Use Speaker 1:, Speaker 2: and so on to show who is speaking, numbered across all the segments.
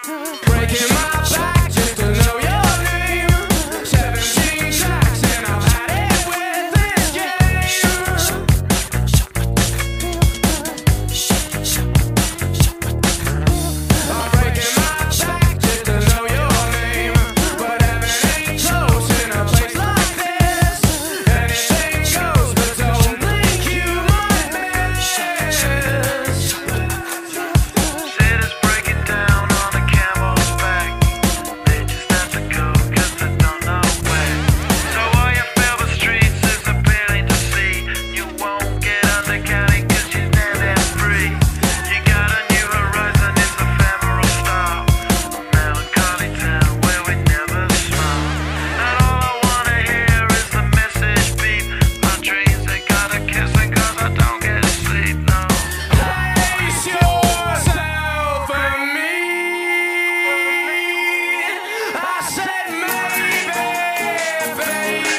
Speaker 1: Breaking my back just to know your name. 17 tracks and I've had it with this game. I'm breaking my back just to know your name. But heaven ain't close in a place like this. Anything goes, but don't think you might miss.
Speaker 2: Cities break it down on a camel's back. They just have to go 'cause they don't know where. So all you feel the streets is appealing to see. You won't get undercounted 'cause you're dead and free. You got a new horizon, it's ephemeral style. A melancholy town where we never smile. And all I wanna hear is the message beep. My dreams, they gotta kiss it 'cause I don't get sleep, no.
Speaker 1: Place yourself in me. I said maybe, baby,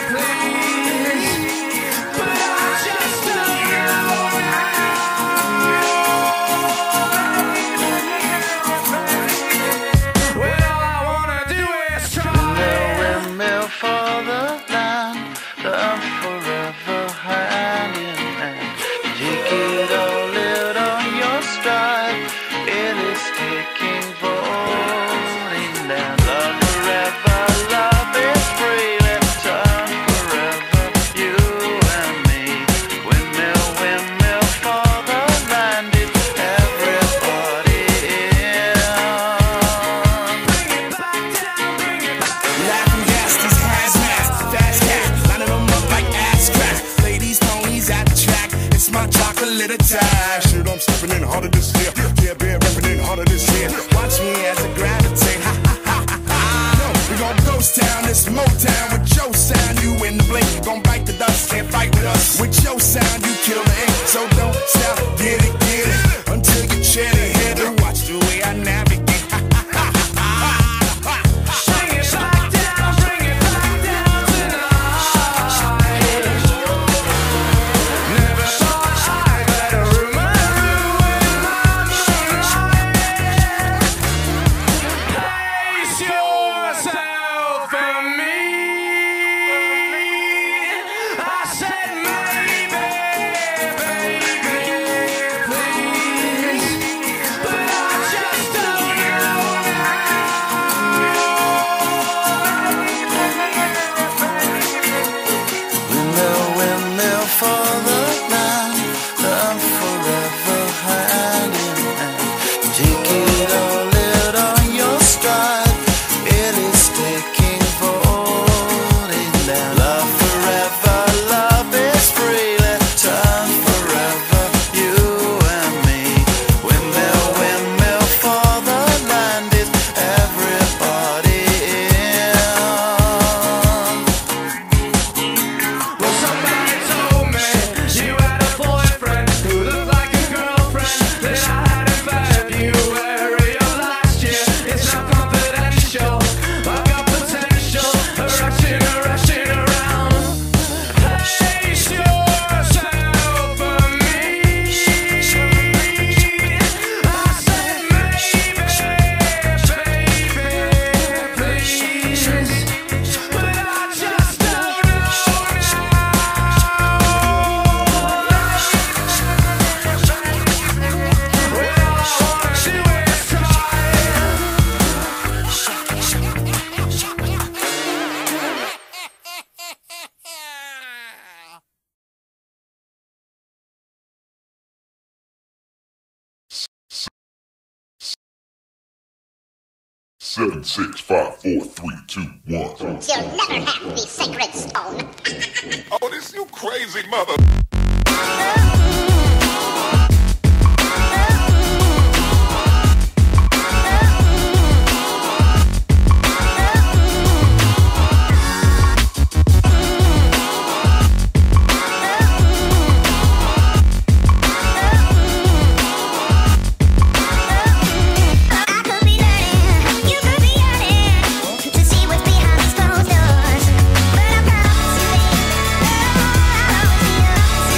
Speaker 1: please. But I just don't know now. Well, all I wanna do is try.
Speaker 2: Windmill for the land, the forever hand in hand. Take it all out on your stride. It is taking falling down. Love forever, love is free. Let's turn forever, you and me. Windmill, windmill for the land. It's everybody in.
Speaker 1: Bring it back down, bring it back.
Speaker 3: Laughing gas, these hazmats, fast cat, lining them up like ass crack. Ladies, ponies at the track, it's my chocolate attack. Shit, I'm stepping in harder this year. Yeah, bear repping in harder this year. Watch me as I gravitate. Ha ha ha ha ha. No, we gon' ghost town, it's Motown with your sound. You in the blink, gon' bite the dust, can't fight with us. With your sound, you kill the ink, so don't stop, get it until you chat it. Head and watch the way I navigate. Ha ha ha ha ha.
Speaker 1: Bring it back down, bring it back down tonight. Never thought I'd let a rumor ruin my moonlight. Place yourself in me. I said maybe, baby, please. But I just don't know
Speaker 2: Windmill, windmill for the land, the forever hand in hand. Take it all out on your stride. It is taking falling down. Love forever, love is free. Let's turn forever, you and me. Windmill, windmill for the land. Is everybody in?
Speaker 1: Well, somebody told me you had a boyfriend who looked like a girlfriend that I had in February of last year. It's not confidential. I've got potential. Rushing around. Place yourself for me. I said maybe, baby, please. But I just don't know
Speaker 4: Seven, 6, 5, 4, 3, 2, 1.
Speaker 5: You'll never have the sacred stone.
Speaker 4: Oh, this you crazy mother.
Speaker 5: To see what's behind these closed doors, but I promise you, baby, I'll always be yours.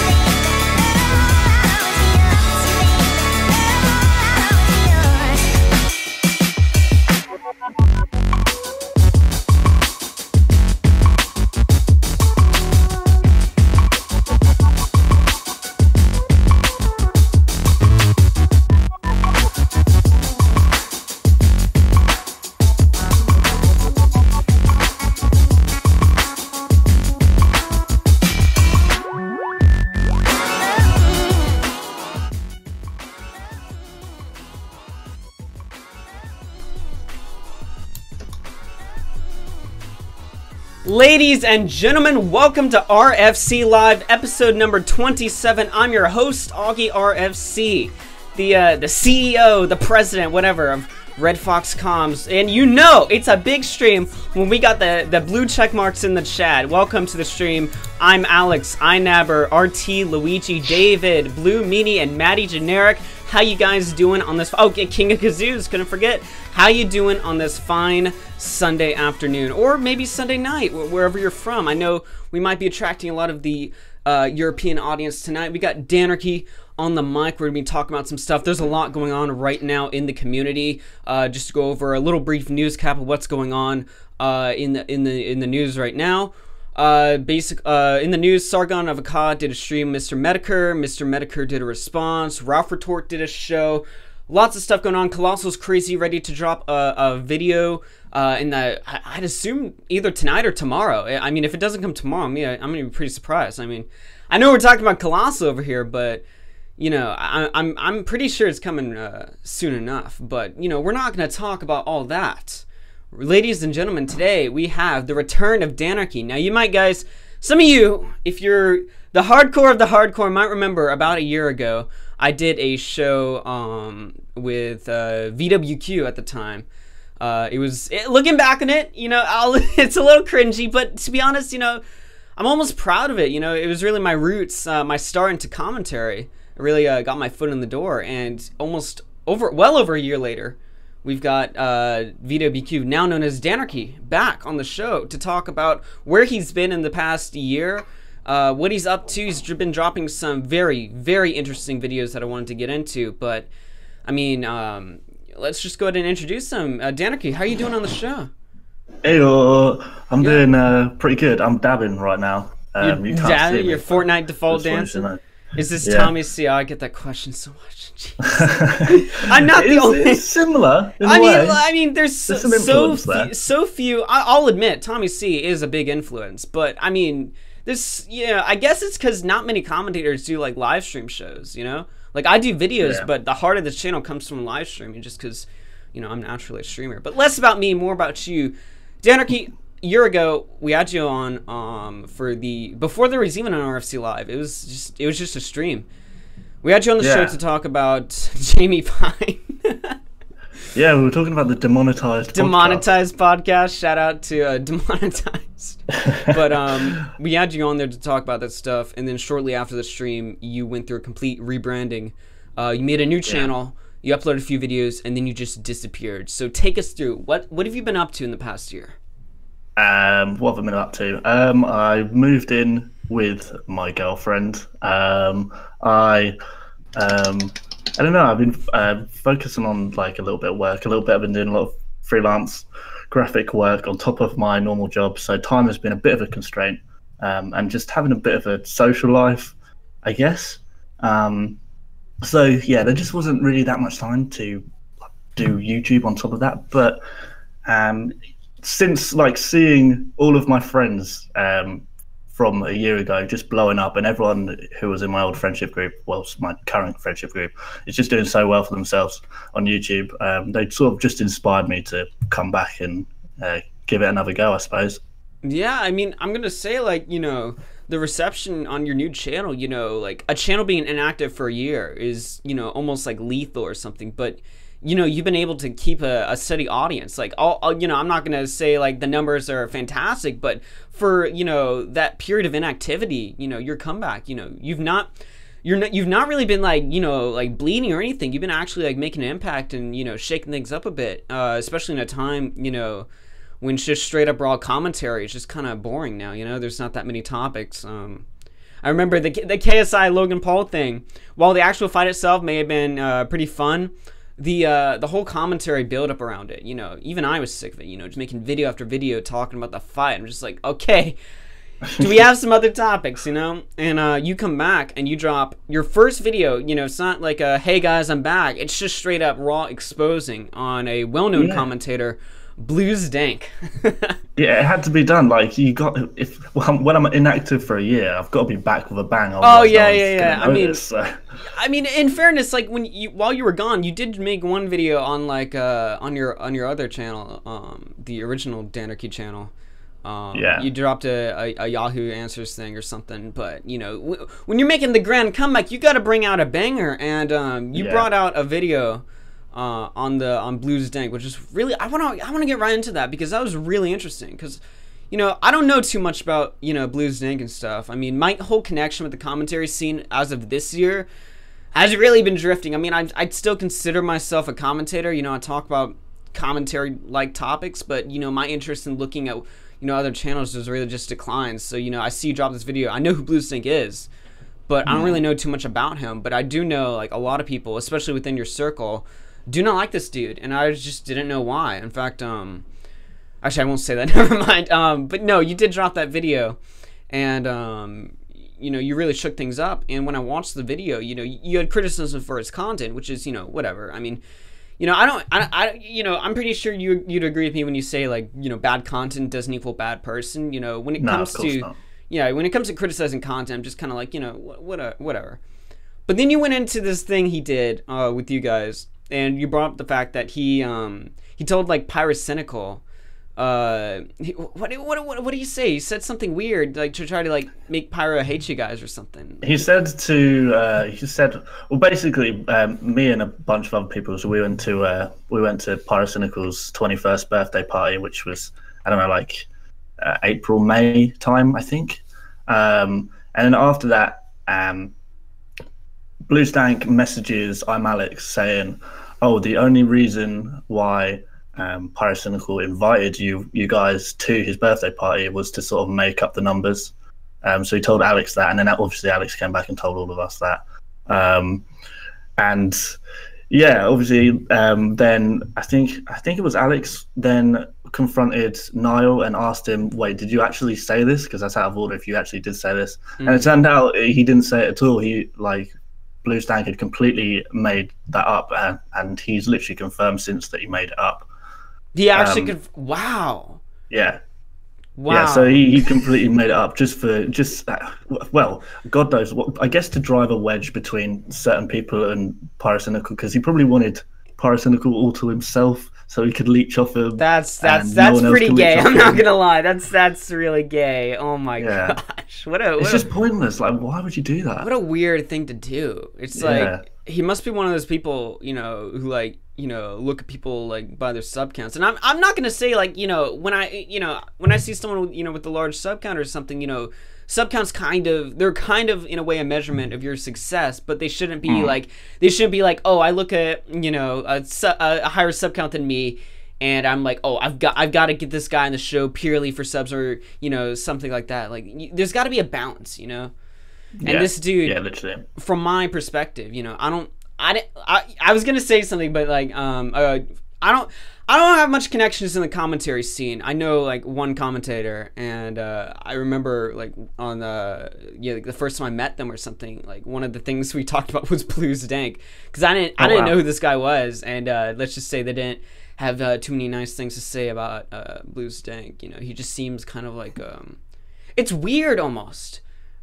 Speaker 6: Ladies and gentlemen, welcome to RFC Live, episode number 27. I'm your host, AugieRFC, the CEO, the president, whatever, of RedFoxComms. And you know, it's a big stream when we got the blue check marks in the chat. Welcome to the stream. I'm Alex, iNabber, RT, Luigi, David, Blue, Meanie, and Maddie Generic. How you guys doing on this? Oh, King of Kazoos, couldn't forget. How you doing on this fine Sunday afternoon, or maybe Sunday night, wherever you're from? I know we might be attracting a lot of the European audience tonight. We got Danarchy on the mic. We're gonna be talking about some stuff. There's a lot going on right now in the community. Just to go over a little brief news cap of what's going on in the news right now. In the news, Sargon of Akkad did a stream. Mr. Medicare did a response. Ralph Retort did a show. Lots of stuff going on. Colossal's crazy, ready to drop a video I'd assume either tonight or tomorrow. I mean, if it doesn't come tomorrow, I'm gonna be pretty surprised. I mean, I know we're talking about Colossal over here, but you know, I'm pretty sure it's coming soon enough. But you know, we're not gonna talk about all that. Ladies and gentlemen, today we have the return of Danarchy. Now, you might, guys, some of you, if you're the hardcore of the hardcore, might remember about a year ago, I did a show with VWQ at the time. Looking back on it, you know, it's a little cringy, but to be honest, you know, I'm almost proud of it. You know, it was really my roots, my start into commentary. I really got my foot in the door, and well over a year later, we've got VWQ, now known as Danarchy, back on the show to talk about where he's been in the past year, what he's up to. He's been dropping some very, very interesting videos that I wanted to get into, but I mean, let's just go ahead and introduce him. Danarchy, how are you doing on the show?
Speaker 7: Hey, I'm doing pretty good. I'm dabbing right now. You can't see me,
Speaker 6: your Fortnite default dancing? Is this Tommy C? I get that question so much. I'm not the only.
Speaker 7: It's similar. I
Speaker 6: mean, there's so few. I'll admit, Tommy C is a big influence, but I mean, I guess it's because not many commentators do like live stream shows. You know, like I do videos, but the heart of this channel comes from live streaming, just because, you know, I'm naturally a streamer. But less about me, more about you, Danarchy. A year ago, we had you on before there was even an RFC Live. It was just a stream. We had you on the show to talk about Jamie Pine.
Speaker 7: Yeah, we were talking about the demonetized
Speaker 6: podcast. Shout out to Demonetized. But we had you on there to talk about that stuff, and then shortly after the stream, you went through a complete rebranding. You made a new channel. You uploaded a few videos, and then you just disappeared. So take us through what have you been up to in the past year?
Speaker 7: What have I been up to? I moved in with my girlfriend. I don't know. I've been focusing on like a little bit of work. I've been doing a lot of freelance graphic work on top of my normal job. So time has been a bit of a constraint, and just having a bit of a social life, I guess. So yeah, there just wasn't really that much time to do YouTube on top of that. But since like seeing all of my friends from a year ago just blowing up, and everyone who was in my old friendship group, well, my current friendship group, is just doing so well for themselves on YouTube, they sort of just inspired me to come back and give it another go, I suppose.
Speaker 6: Yeah, I mean, I'm gonna say, like, you know, the reception on your new channel, you know, like a channel being inactive for a year is, you know, almost like lethal or something, but you know, you've been able to keep a steady audience. Like, you know, I'm not gonna say like the numbers are fantastic, but for, you know, that period of inactivity, you know, your comeback, you know, you've not really been like, you know, like bleeding or anything. You've been actually like making an impact and, you know, shaking things up a bit, especially in a time, you know, when it's just straight up raw commentary. It's just kind of boring now. You know, there's not that many topics. I remember the KSI Logan Paul thing. While the actual fight itself may have been pretty fun, the whole commentary build up around it, you know, even I was sick of it, you know, just making video after video talking about the fight. I'm just like, okay, do we have some other topics, you know? And you come back and you drop your first video, you know, it's not like a, hey guys, I'm back. It's just straight up raw exposing on a well-known commentator, Blues Dank.
Speaker 7: Yeah, it had to be done. Like, when I'm inactive for a year, I've got to be back with a bang.
Speaker 6: Oh yeah. I mean, in fairness, like while you were gone, you did make one video on like on your other channel, the original Danarchy channel.
Speaker 7: Yeah.
Speaker 6: You dropped a Yahoo Answers thing or something, but you know, when you're making the grand comeback, you got to bring out a banger, and you brought out a video on Blues Dank, which is really I want to get right into that because that was really interesting. Because you know, I don't know too much about, you know, Blues Dank and stuff. I mean, my whole connection with the commentary scene as of this year has really been drifting. I mean, I'd still consider myself a commentator. You know, I talk about commentary-like topics, but, you know, my interest in looking at, you know, other channels has really just declined. So, you know, I see you drop this video. I know who Blues Dank is, but I don't really know too much about him. But I do know, like, a lot of people, especially within your circle, do not like this dude, and I just didn't know why. In fact, actually, I won't say that. Never mind. But no, you did drop that video, and you know, you really shook things up. And when I watched the video, you know, you had criticism for his content, which is, you know, whatever. I mean, you know, you know, I'm pretty sure you'd agree with me when you say, like, you know, bad content doesn't equal bad person. You know, when it comes to, yeah, when it comes to criticizing content, I'm just kind of like, you know, whatever. But then you went into this thing he did with you guys, and you brought up the fact that he told, like, Pyrocynical. What do you say? He said something weird, like to try to, like, make Pyro hate you guys or something.
Speaker 7: He said, well, basically, me and a bunch of other people, so we went to Pyrocynical's 21st birthday party, which was, I don't know, like April, May time, I think. And then after that, Blues Dank messages I'm Alex saying, oh, the only reason why Pyrocynical invited you guys to his birthday party was to sort of make up the numbers. So he told Alex that, and then obviously Alex came back and told all of us that. And yeah, obviously, then I think it was Alex then confronted Niall and asked him, wait, did you actually say this? Because that's out of order if you actually did say this. And it turned out he didn't say it at all. He, like, Blues Dank had completely made that up, and he's literally confirmed since that he made it up.
Speaker 6: He actually wow.
Speaker 7: Yeah.
Speaker 6: Wow.
Speaker 7: Yeah, so he completely made it up well, God knows what, I guess to drive a wedge between certain people and Pyrocynical, because he probably wanted Pyrocynical all to himself so he could leech off him.
Speaker 6: That's pretty gay. I'm not gonna lie. That's really gay. Oh my gosh. It's
Speaker 7: just pointless. Like, why would you do that?
Speaker 6: What a weird thing to do. It's like he must be one of those people, you know, who, like, you know, look at people, like, by their sub counts. And I'm not gonna say, like, you know, when I see someone, you know, with a large sub count or something, you know, sub counts they're kind of in a way a measurement of your success, but they shouldn't be like oh, I look at, you know, a higher sub count than me, and I'm like, oh, I've got to get this guy on the show purely for subs, or, you know, something like that. Like, there's got to be a balance, you know. And this dude, literally, from my perspective, you know, I was gonna say something, but, like, I don't have much connections in the commentary scene. I know, like, one commentator, and I remember, like, on like, the first time I met them or something, like, one of the things we talked about was Blues Dank, because I didn't know who this guy was, and let's just say they didn't have too many nice things to say about Blues Dank. You know, he just seems kind of like it's weird almost.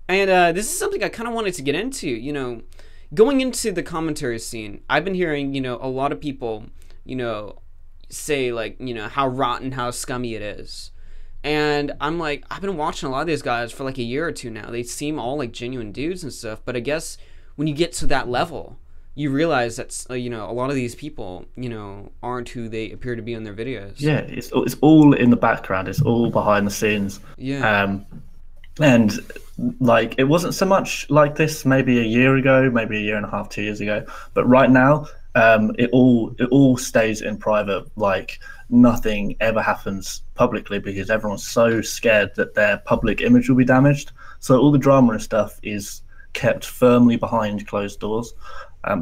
Speaker 6: And this is something I kind of wanted to get into, you know, going into the commentary scene. I've been hearing, you know, a lot of people, you know, say, like, you know, how rotten, how scummy it is. And I'm like, I've been watching a lot of these guys for like a year or two now. They seem all like genuine dudes and stuff. But I guess when you get to that level, you realize that, you know, a lot of these people, you know, aren't who they appear to be in their videos.
Speaker 7: Yeah, it's all in the background. It's all behind the scenes.
Speaker 6: Yeah.
Speaker 7: And, like, it wasn't so much like this maybe a year ago, maybe a year and a half, 2 years ago. But right now, it all stays in private. Like, nothing ever happens publicly because everyone's so scared that their public image will be damaged. So all the drama and stuff is kept firmly behind closed doors.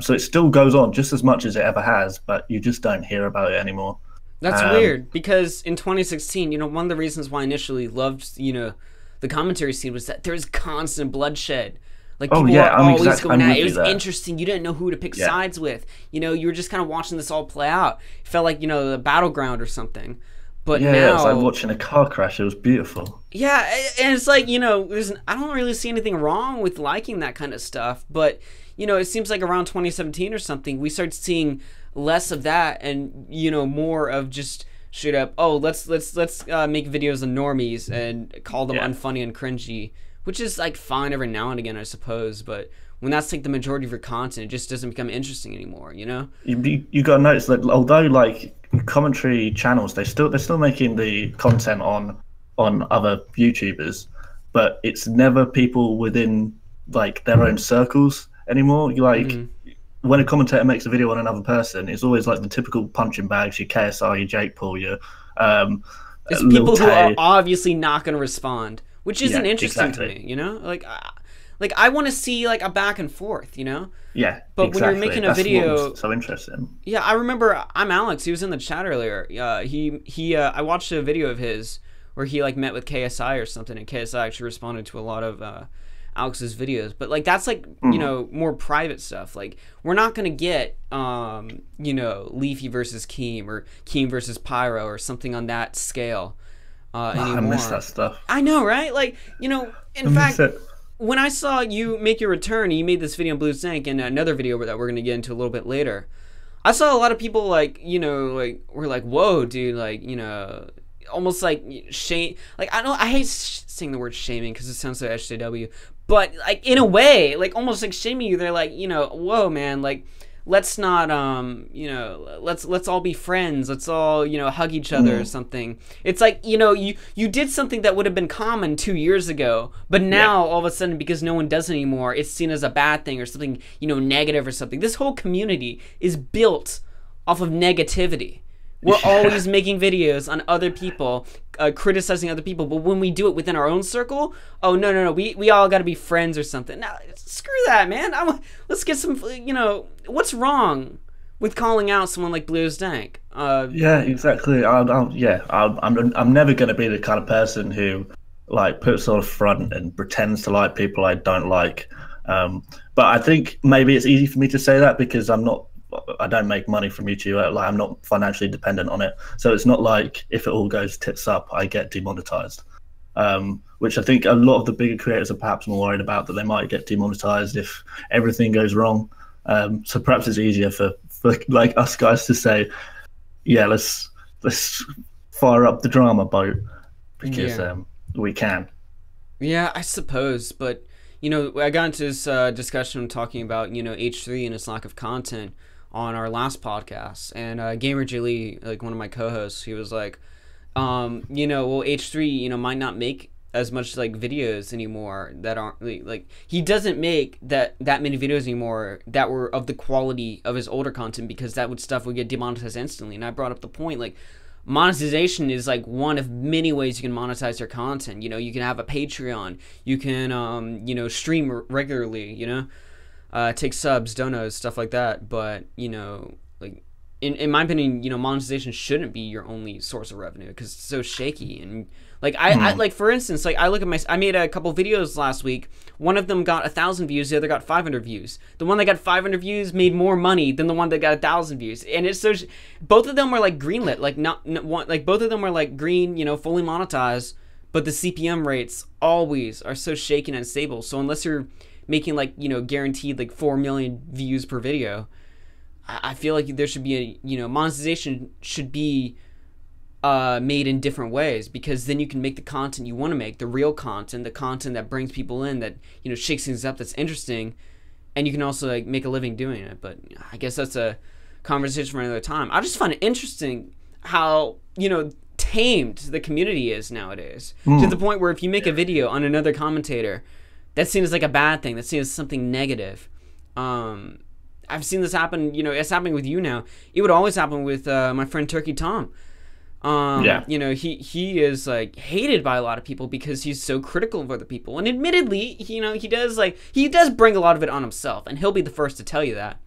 Speaker 7: So it still goes on just as much as it ever has, but you just don't hear about it anymore.
Speaker 6: That's weird, because in 2016, you know, one of the reasons why I initially loved, you know, the commentary scene was that there was constant bloodshed. Like, people were always going at it. It was interesting. You didn't know who to pick sides with. You know, you were just kind of watching this all play out. It felt like, you know, the battleground or something. But now,
Speaker 7: it was like watching a car crash. It was beautiful.
Speaker 6: Yeah, and it's like, you know, I don't really see anything wrong with liking that kind of stuff. But, you know, it seems like around 2017 or something, we started seeing less of that and, you know, more of just straight up, oh, let's make videos of normies and call them
Speaker 7: Yeah.
Speaker 6: unfunny and cringy, which is like fine every now and again, I suppose, but when that's like the majority of your content, it just doesn't become interesting anymore, you know?
Speaker 7: You got to notice that although like commentary channels, they're still making the content on other YouTubers, but it's never people within like their own circles anymore. You like when a commentator makes a video on another person, it's always like the typical punching bags, your KSR, your Jake Paul, your
Speaker 6: It's
Speaker 7: Lil
Speaker 6: people who
Speaker 7: Tay.
Speaker 6: are obviously not going to respond, which isn't
Speaker 7: Yeah,
Speaker 6: interesting
Speaker 7: exactly.
Speaker 6: to me, you know? Like I want to see like a back and forth, you know?
Speaker 7: Yeah,
Speaker 6: But when you're
Speaker 7: exactly.
Speaker 6: making a
Speaker 7: That's
Speaker 6: video-
Speaker 7: what's so interesting.
Speaker 6: Yeah, I remember I'm Alex. He was in the chat earlier. I watched a video of his where he like met with KSI or something, and KSI actually responded to a lot of Alex's videos. But like that's like you know, more private stuff. Like we're not gonna get you know, Leafy versus Keem or Keem versus Pyro or something on that scale anymore.
Speaker 7: I miss that stuff.
Speaker 6: I know, right? Like, you know, in
Speaker 7: I
Speaker 6: fact,
Speaker 7: miss it.
Speaker 6: when I saw you make your return, and you made this video on Blue Snake and another video that we're going to get into a little bit later, I saw a lot of people like, you know, like, were like, whoa, dude, like, you know, almost like shame. Like, I hate saying the word shaming because it sounds so SJW, but like, in a way, like, almost like shaming you. They're like, you know, whoa, man, like, let's not you know, let's all be friends, let's all, you know, hug each other or something. It's like, you know, you did something that would have been common 2 years ago, but now all of a sudden, because no one does it anymore, it's seen as a bad thing or something, you know, negative or something. This whole community is built off of negativity. We're always making videos on other people, criticizing other people, but when we do it within our own circle, oh, no, we all got to be friends or something. Now, screw that, man. Let's get some, you know, what's wrong with calling out someone like Blue Stank?
Speaker 7: Yeah, exactly. I'm never going to be the kind of person who like puts on a front and pretends to like people I don't like. But I think maybe it's easy for me to say that because I don't make money from YouTube. Like I'm not financially dependent on it, so it's not like if it all goes tits up, I get demonetized. Which I think a lot of the bigger creators are perhaps more worried about, that they might get demonetized if everything goes wrong. So perhaps it's easier for like us guys to say, yeah, let's fire up the drama boat because we can.
Speaker 6: Yeah, I suppose, but you know, I got into this discussion talking about, you know, H3 and its lack of content on our last podcast, and Gamer J Lee, like one of my co-hosts, he was like, you know, well, H3, you know, might not make as much like videos anymore that aren't like he doesn't make that many videos anymore that were of the quality of his older content, because that stuff would get demonetized instantly. And I brought up the point, like, monetization is like one of many ways you can monetize your content. You know, you can have a Patreon, you can you know, stream regularly, you know, take subs, donos, stuff like that. But you know, like in my opinion, you know, monetization shouldn't be your only source of revenue because it's so shaky. And like I like, for instance, like I look at I made a couple videos last week. One of them got 1,000 views, the other got 500 views. The one that got 500 views made more money than the one that got 1,000 views. And it's so both of them were like greenlit, like not one, like both of them were like green, you know, fully monetized, but the CPM rates always are so shaky and unstable. So unless you're making like, you know, guaranteed like 4 million views per video, I feel like there should be a, you know, monetization should be made in different ways, because then you can make the content you want to make, the real content, the content that brings people in, that, you know, shakes things up, that's interesting, and you can also like make a living doing it. But I guess that's a conversation for another time. I just find it interesting how, you know, tamed the community is nowadays, to the point where if you make a video on another commentator, that's seen as like a bad thing, that's seen as something negative. I've seen this happen, you know, it's happening with you now. It would always happen with my friend Turkey Tom. You know, he is like hated by a lot of people because he's so critical of other people. And admittedly, you know, he does bring a lot of it on himself, and he'll be the first to tell you that.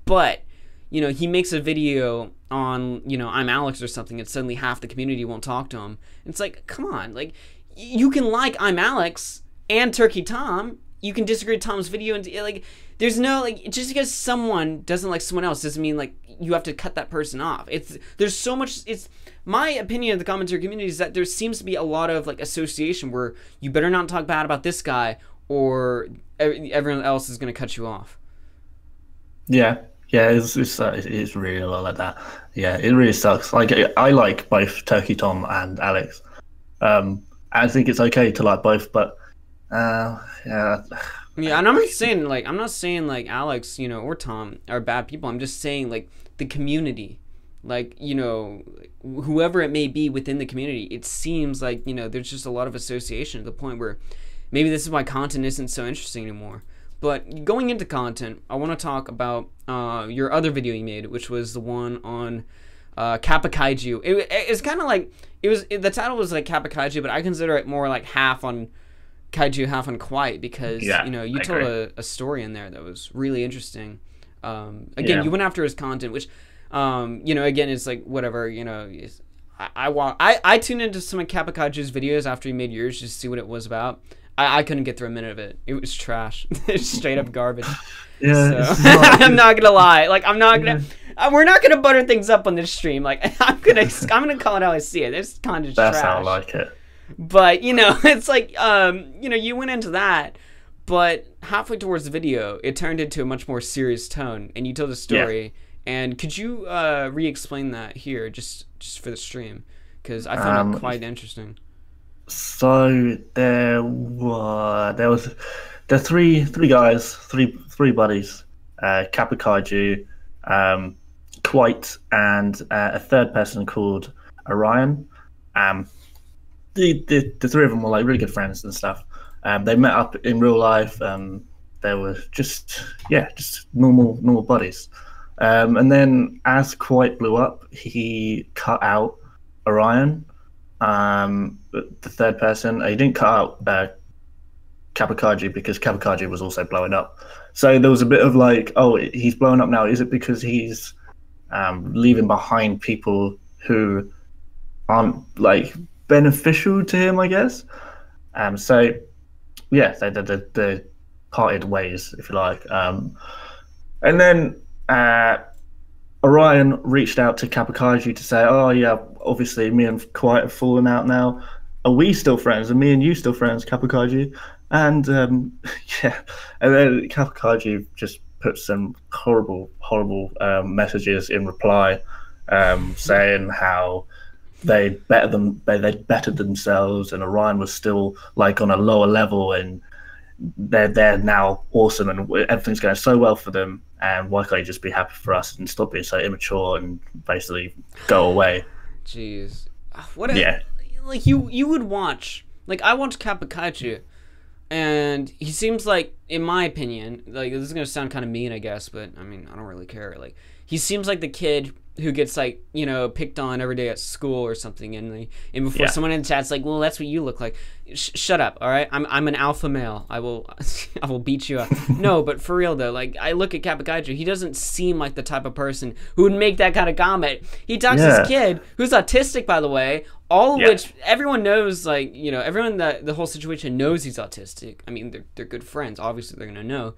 Speaker 6: But, you know, he makes a video on, you know, I'm Alex or something, and suddenly half the community won't talk to him. It's like, come on, like, you can like I'm Alex and Turkey Tom. You can disagree with Tom's video, and like, there's no, like, just because someone doesn't like someone else doesn't mean like you have to cut that person off. There's so much. It's my opinion of the commentary community is that there seems to be a lot of like association where you better not talk bad about this guy or everyone else is going to cut you off.
Speaker 7: Yeah, Yeah, it's really a lot like that. Yeah, it really sucks. Like I like both Turkey Tom and Alex. I think it's okay to like both, but yeah.
Speaker 6: Yeah, and I'm not saying like Alex, you know, or Tom are bad people. I'm just saying like the community, like, you know, whoever it may be within the community. It seems like, you know, there's just a lot of association to the point where maybe this is why content isn't so interesting anymore. But going into content, I want to talk about your other video you made, which was the one on Kappa Kaiju. It's kind of like the title was like Kappa Kaiju, but I consider it more like half on Kaiju, half on Quiet, because you know, you told a story in there that was really interesting. Again, you went after his content, which you know, again, it's like whatever, you know. I tuned into some of Kappa Kaiju's videos after he made yours just to see what it was about. I couldn't get through a minute of it. It was trash. It's straight up garbage.
Speaker 7: Yeah,
Speaker 6: so, I'm not gonna lie. Like, I'm not gonna. We're not gonna butter things up on this stream. Like, I'm gonna call it how I see it. This content's trash.
Speaker 7: That's how I like it.
Speaker 6: But you know, it's like you know, you went into that, but halfway towards the video, it turned into a much more serious tone, and you told a story. Yeah. And could you re-explain that here, just for the stream, because I found it quite interesting.
Speaker 7: So there was three guys, three buddies, Kappa Kaiju, Quite, and a third person called Orion. The three of them were like really good friends and stuff. They met up in real life. They were just normal buddies. And then as Quite blew up, he cut out Orion, the third person. He didn't cut out Kappa Kaiju because Kappa Kaiju was also blowing up. So there was a bit of like, oh, he's blowing up now. Is it because he's leaving behind people who aren't like beneficial to him, I guess? So yeah, they parted ways, if you like. And then Orion reached out to Kappa Kaiju to say, oh yeah, obviously me and Quiet have fallen out now. Are we still friends? Are me and you still friends, Kappa Kaiju? And yeah, and then Kappa Kaiju just put some horrible messages in reply, saying how they bettered themselves, and Orion was still like on a lower level, and they're now awesome, and everything's going so well for them. And why can't you just be happy for us and stop being so immature and basically go away?
Speaker 6: Jeez, like you would watch, like I watched Kappa Kaiju, and he seems like, in my opinion, like this is gonna sound kind of mean, I guess, but I mean I don't really care. Like he seems like the kid who gets like, you know, picked on every day at school or something, and before someone in the chat's like, well, that's what you look like. Shut up, all right? I'm an alpha male. I will beat you up. No, but for real though, like I look at Kappa Kaiju, he doesn't seem like the type of person who would make that kind of comment. He talks to this kid who's autistic, by the way, all of which everyone knows, like, you know, everyone that the whole situation knows he's autistic. I mean, they're good friends. Obviously, they're gonna know,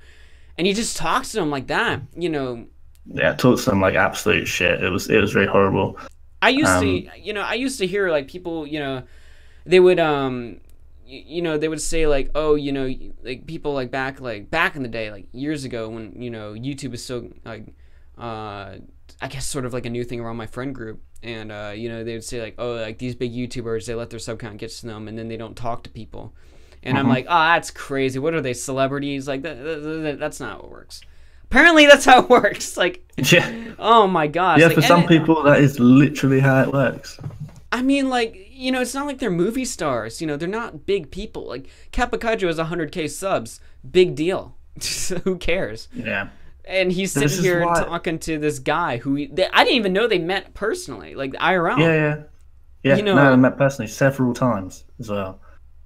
Speaker 6: and he just talks to him like that, you know.
Speaker 7: Yeah, talk some like absolute shit. It was really horrible.
Speaker 6: I used to hear like people, you know, they would you know, they would say like, oh, you know, like people like back in the day, like years ago, when, you know, YouTube was so like I guess sort of like a new thing around my friend group, and you know, they would say like, oh, like these big YouTubers, they let their sub count get to them, and then they don't talk to people, and I'm like, oh, that's crazy. What are they, celebrities? Like that's not how it works. Apparently that's how it works. Like, oh my gosh.
Speaker 7: Yeah,
Speaker 6: like,
Speaker 7: for some people that is literally how it works.
Speaker 6: I mean, like, you know, it's not like they're movie stars. You know, they're not big people. Like, Kappa Kaiju has 100K subs. Big deal. Who cares?
Speaker 7: Yeah.
Speaker 6: And he's sitting here talking to this guy who I didn't even know they met personally, like IRL.
Speaker 7: Yeah.
Speaker 6: You know,
Speaker 7: no, they met personally several times as well.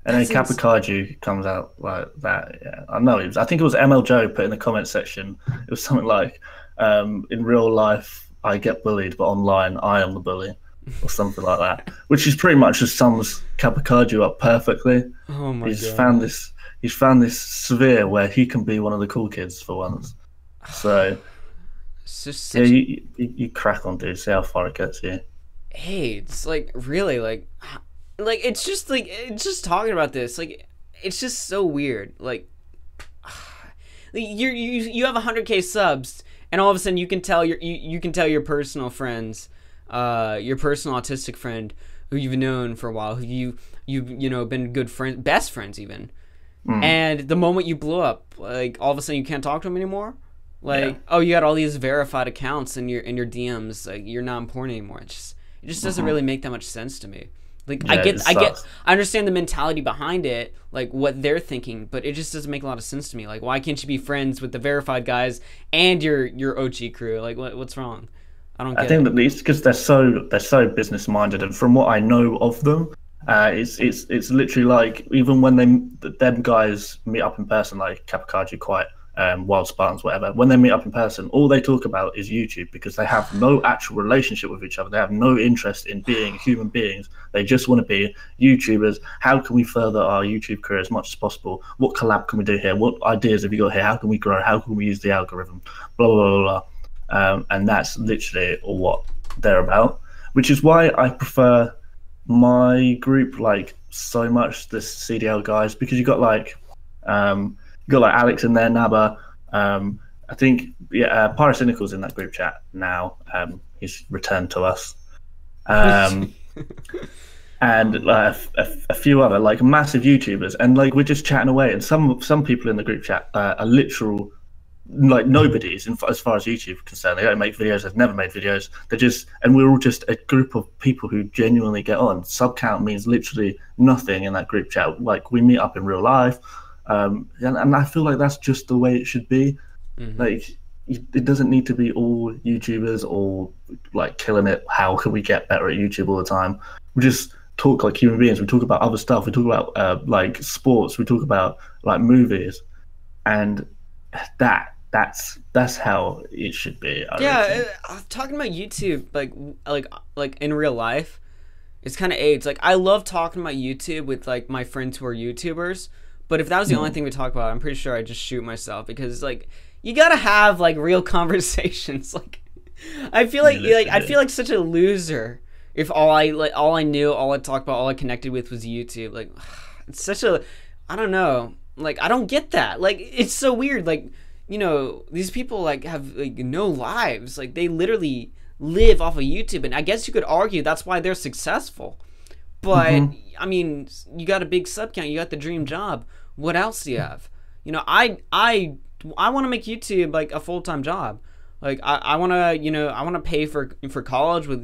Speaker 7: And then Kappa Kaiju comes out like that. Yeah, I know. I think it was ML Joe put in the comment section. It was something like, "In real life, I get bullied, but online, I am the bully," or something like that. Which is pretty much just sums Kappa Kaiju up perfectly.
Speaker 6: Oh my
Speaker 7: God! He's found this sphere where he can be one of the cool kids for once. So yeah, you crack on, dude. See how far it gets you.
Speaker 6: Hey, it's like really like it's just talking about this, like it's just so weird. Like you have 100K subs, and all of a sudden you can tell you can tell your personal friends, your personal autistic friend who you've known for a while, who you've been good friends, best friends even, and the moment you blew up, like all of a sudden you can't talk to them anymore. Like, oh, you got all these verified accounts in your DMs, like you're not important anymore. It just doesn't really make that much sense to me. Like, yeah, I understand the mentality behind it, like what they're thinking, but it just doesn't make a lot of sense to me. Like, why can't you be friends with the verified guys and your OG crew? Like, what's wrong? I think
Speaker 7: that it's because they're so business minded, and from what I know of them, it's literally like, even when them guys meet up in person, like Kapakaji, quite Wild Spartans, whatever, when they meet up in person, all they talk about is YouTube, because they have no actual relationship with each other. They have no interest in being human beings. They just want to be YouTubers. How can we further our YouTube career as much as possible? What collab can we do here? What ideas have you got here? How can we grow? How can we use the algorithm? Blah, blah, blah, blah. And that's literally what they're about, which is why I prefer my group like so much, the CDL guys, because you got like Alex in there, Naba. I think Pyrocynical's in that group chat now. He's returned to us. And a few other like massive YouTubers, and like we're just chatting away. And some people in the group chat are literal like nobodies as far as YouTube is concerned. They don't make videos. They've never made videos. And we're all just a group of people who genuinely get on. Sub count means literally nothing in that group chat. Like, we meet up in real life. And I feel like that's just the way it should be. Like, it doesn't need to be all YouTubers or like killing it. How can we get better at YouTube all the time? We just talk like human beings. We talk about other stuff. We talk about like sports. We talk about like movies, and that's how it should be.
Speaker 6: Talking about YouTube, like in real life, it's kind of AIDS. Like, I love talking about YouTube with like my friends who are YouTubers. But if that was the only thing we talk about, I'm pretty sure I'd just shoot myself, because like, you gotta have like real conversations. Like, I feel like such a loser if all I knew, all I talked about, all I connected with was YouTube. Like, it's such a, I don't know. Like, I don't get that. Like, it's so weird. Like, these people like have like no lives. Like, they literally live off of YouTube, and I guess you could argue that's why they're successful. But I mean, you got a big sub count. You got the dream job. What else do you have? I want to make YouTube like a full-time job. Like, I want to, I want to pay for college with,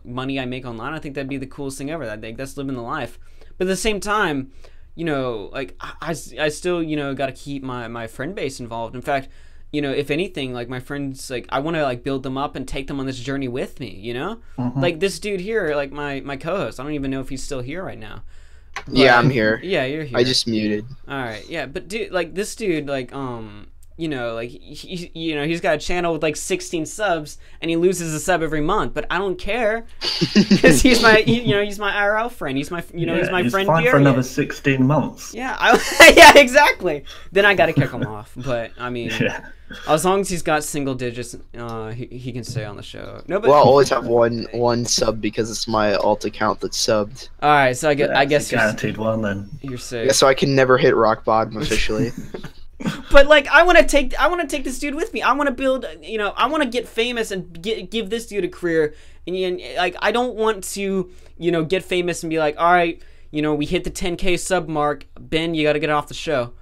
Speaker 6: money I make online. I think that'd be the coolest thing ever. I think that's living the life. But at the same time, like, I still, got to keep my friend base involved. In fact, if anything, like, my friends, like, I want to like build them up and take them on this journey with me, like this dude here, like my co-host. I don't even know if he's still here right now.
Speaker 8: Yeah, I'm here.
Speaker 6: Yeah, you're here.
Speaker 8: I just muted.
Speaker 6: All right. Yeah, but dude, like, this dude, like, like he's got a channel with like 16 subs, and he loses a sub every month. But I don't care, because he's my, he's my IRL friend. He's my, he's my friend.
Speaker 7: Fine for another 16 months.
Speaker 6: Yeah, yeah, exactly. Then I got to kick him off. But I mean, as long as he's got single digits, he can stay on the show. No, but
Speaker 8: I'll always have one sub, because it's my alt account that's subbed.
Speaker 6: All right, so I guess
Speaker 7: you're guaranteed one then.
Speaker 6: You're safe.
Speaker 8: Yeah, so I can never hit rock bottom officially.
Speaker 6: But like, I want to take this dude with me. I want to build, I want to get famous and give this dude a career. And like, I don't want to, get famous and be like, all right, we hit the 10K sub mark. Ben, you got to get off the show.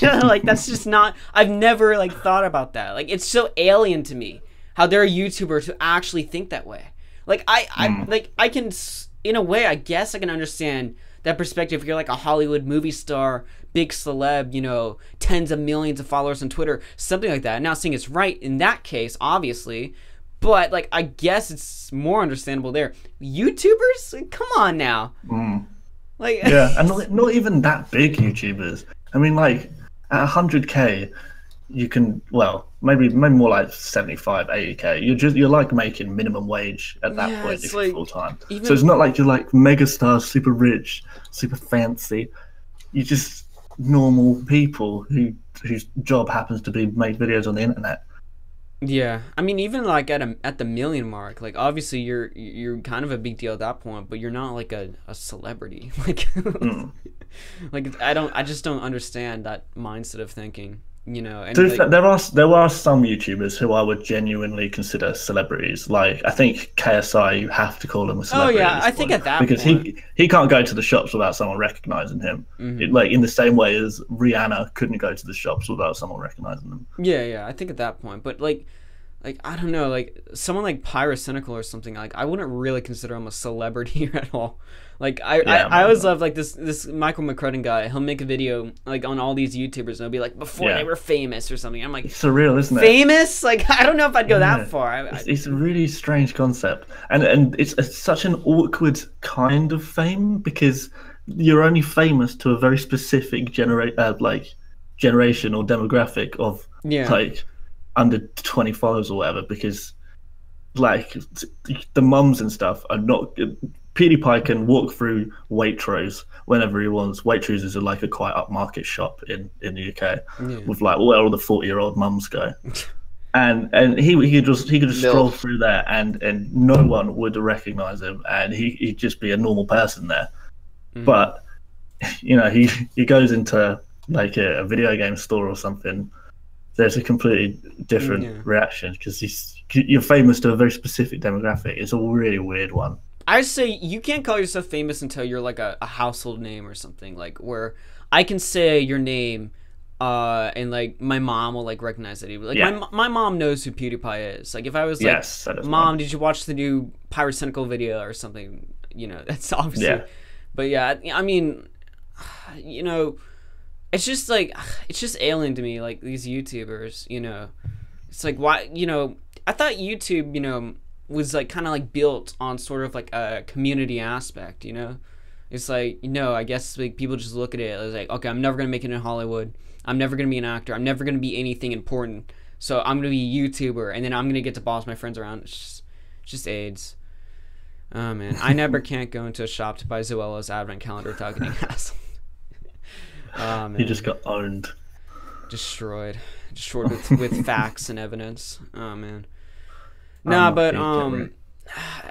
Speaker 6: Like, that's just not. I've never like thought about that. Like, it's so alien to me how there are YouTubers who actually think that way. Like, I can, in a way, I guess I can understand that perspective. If you're like a Hollywood movie star, big celeb, tens of millions of followers on Twitter, something like that. I'm not saying it's right in that case, obviously, but like, I guess it's more understandable there. YouTubers, like, come on now. Like,
Speaker 7: yeah, and not even that big YouTubers. I mean, like, at 100K, you can, well, maybe more like 75, 80K. You're like making minimum wage at that point if you're full time. So it's not like you're like megastar, super rich, super fancy. You're just normal people whose job happens to be make videos on the internet.
Speaker 6: Yeah, I mean, even like at the million mark, like, obviously you're kind of a big deal at that point, but you're not like a celebrity. Like, like, I just don't understand that mindset of thinking. you know. And
Speaker 7: there are some YouTubers who I would genuinely consider celebrities. Like, I think KSI, you have to call him a celebrity.
Speaker 6: Oh yeah, I think at that
Speaker 7: because
Speaker 6: point.
Speaker 7: he can't go to the shops without someone recognizing him. Like, in the same way as Rihanna couldn't go to the shops without someone recognizing them.
Speaker 6: Yeah, I think at that point. But like I don't know, like someone like Pyrocynical or something, like I wouldn't really consider him a celebrity at all. Like I always love like this Michael McCrudden guy. He'll make a video like on all these YouTubers and it'll be like before they were famous or something. I'm like,
Speaker 7: it's surreal, isn't it?
Speaker 6: Famous? Like I don't know if I'd go that far.
Speaker 7: It's a really strange concept, and it's such an awkward kind of fame because you're only famous to a very specific generation or demographic of like under 25s or whatever, because like the mums and stuff are not. PewDiePie can walk through Waitrose whenever he wants. Waitrose is like a quite upmarket shop in the UK with like where all the 40-year-old mums go, and he could just stroll through there and no one would recognize him, and he'd just be a normal person there. But you know, he goes into like a video game store or something. There's a completely different reaction because you're famous to a very specific demographic. It's a really weird one.
Speaker 6: I say you can't call yourself famous until you're like a household name or something, like where I can say your name and like my mom will like recognize it. Like my mom knows who PewDiePie is. Like if I was like, Mom, did you watch the new Pyrocynical video or something? You know, that's obviously. But yeah, I mean, you know, it's just like it's just alien to me, like these YouTubers. You know, it's like why, you know, I thought YouTube, you know, was like kind of like built on sort of like a community aspect, you know. It's like, you know, I guess like people just look at it as like, okay, I'm never gonna make it in Hollywood, I'm never gonna be an actor, I'm never gonna be anything important, so I'm gonna be a YouTuber and then I'm gonna get to boss my friends around. It's just AIDS. Oh man, I never can't go into a shop to buy Zoella's advent calendar without getting hassled. Oh man,
Speaker 7: you just got owned,
Speaker 6: destroyed with facts and evidence. Oh man. Nah, but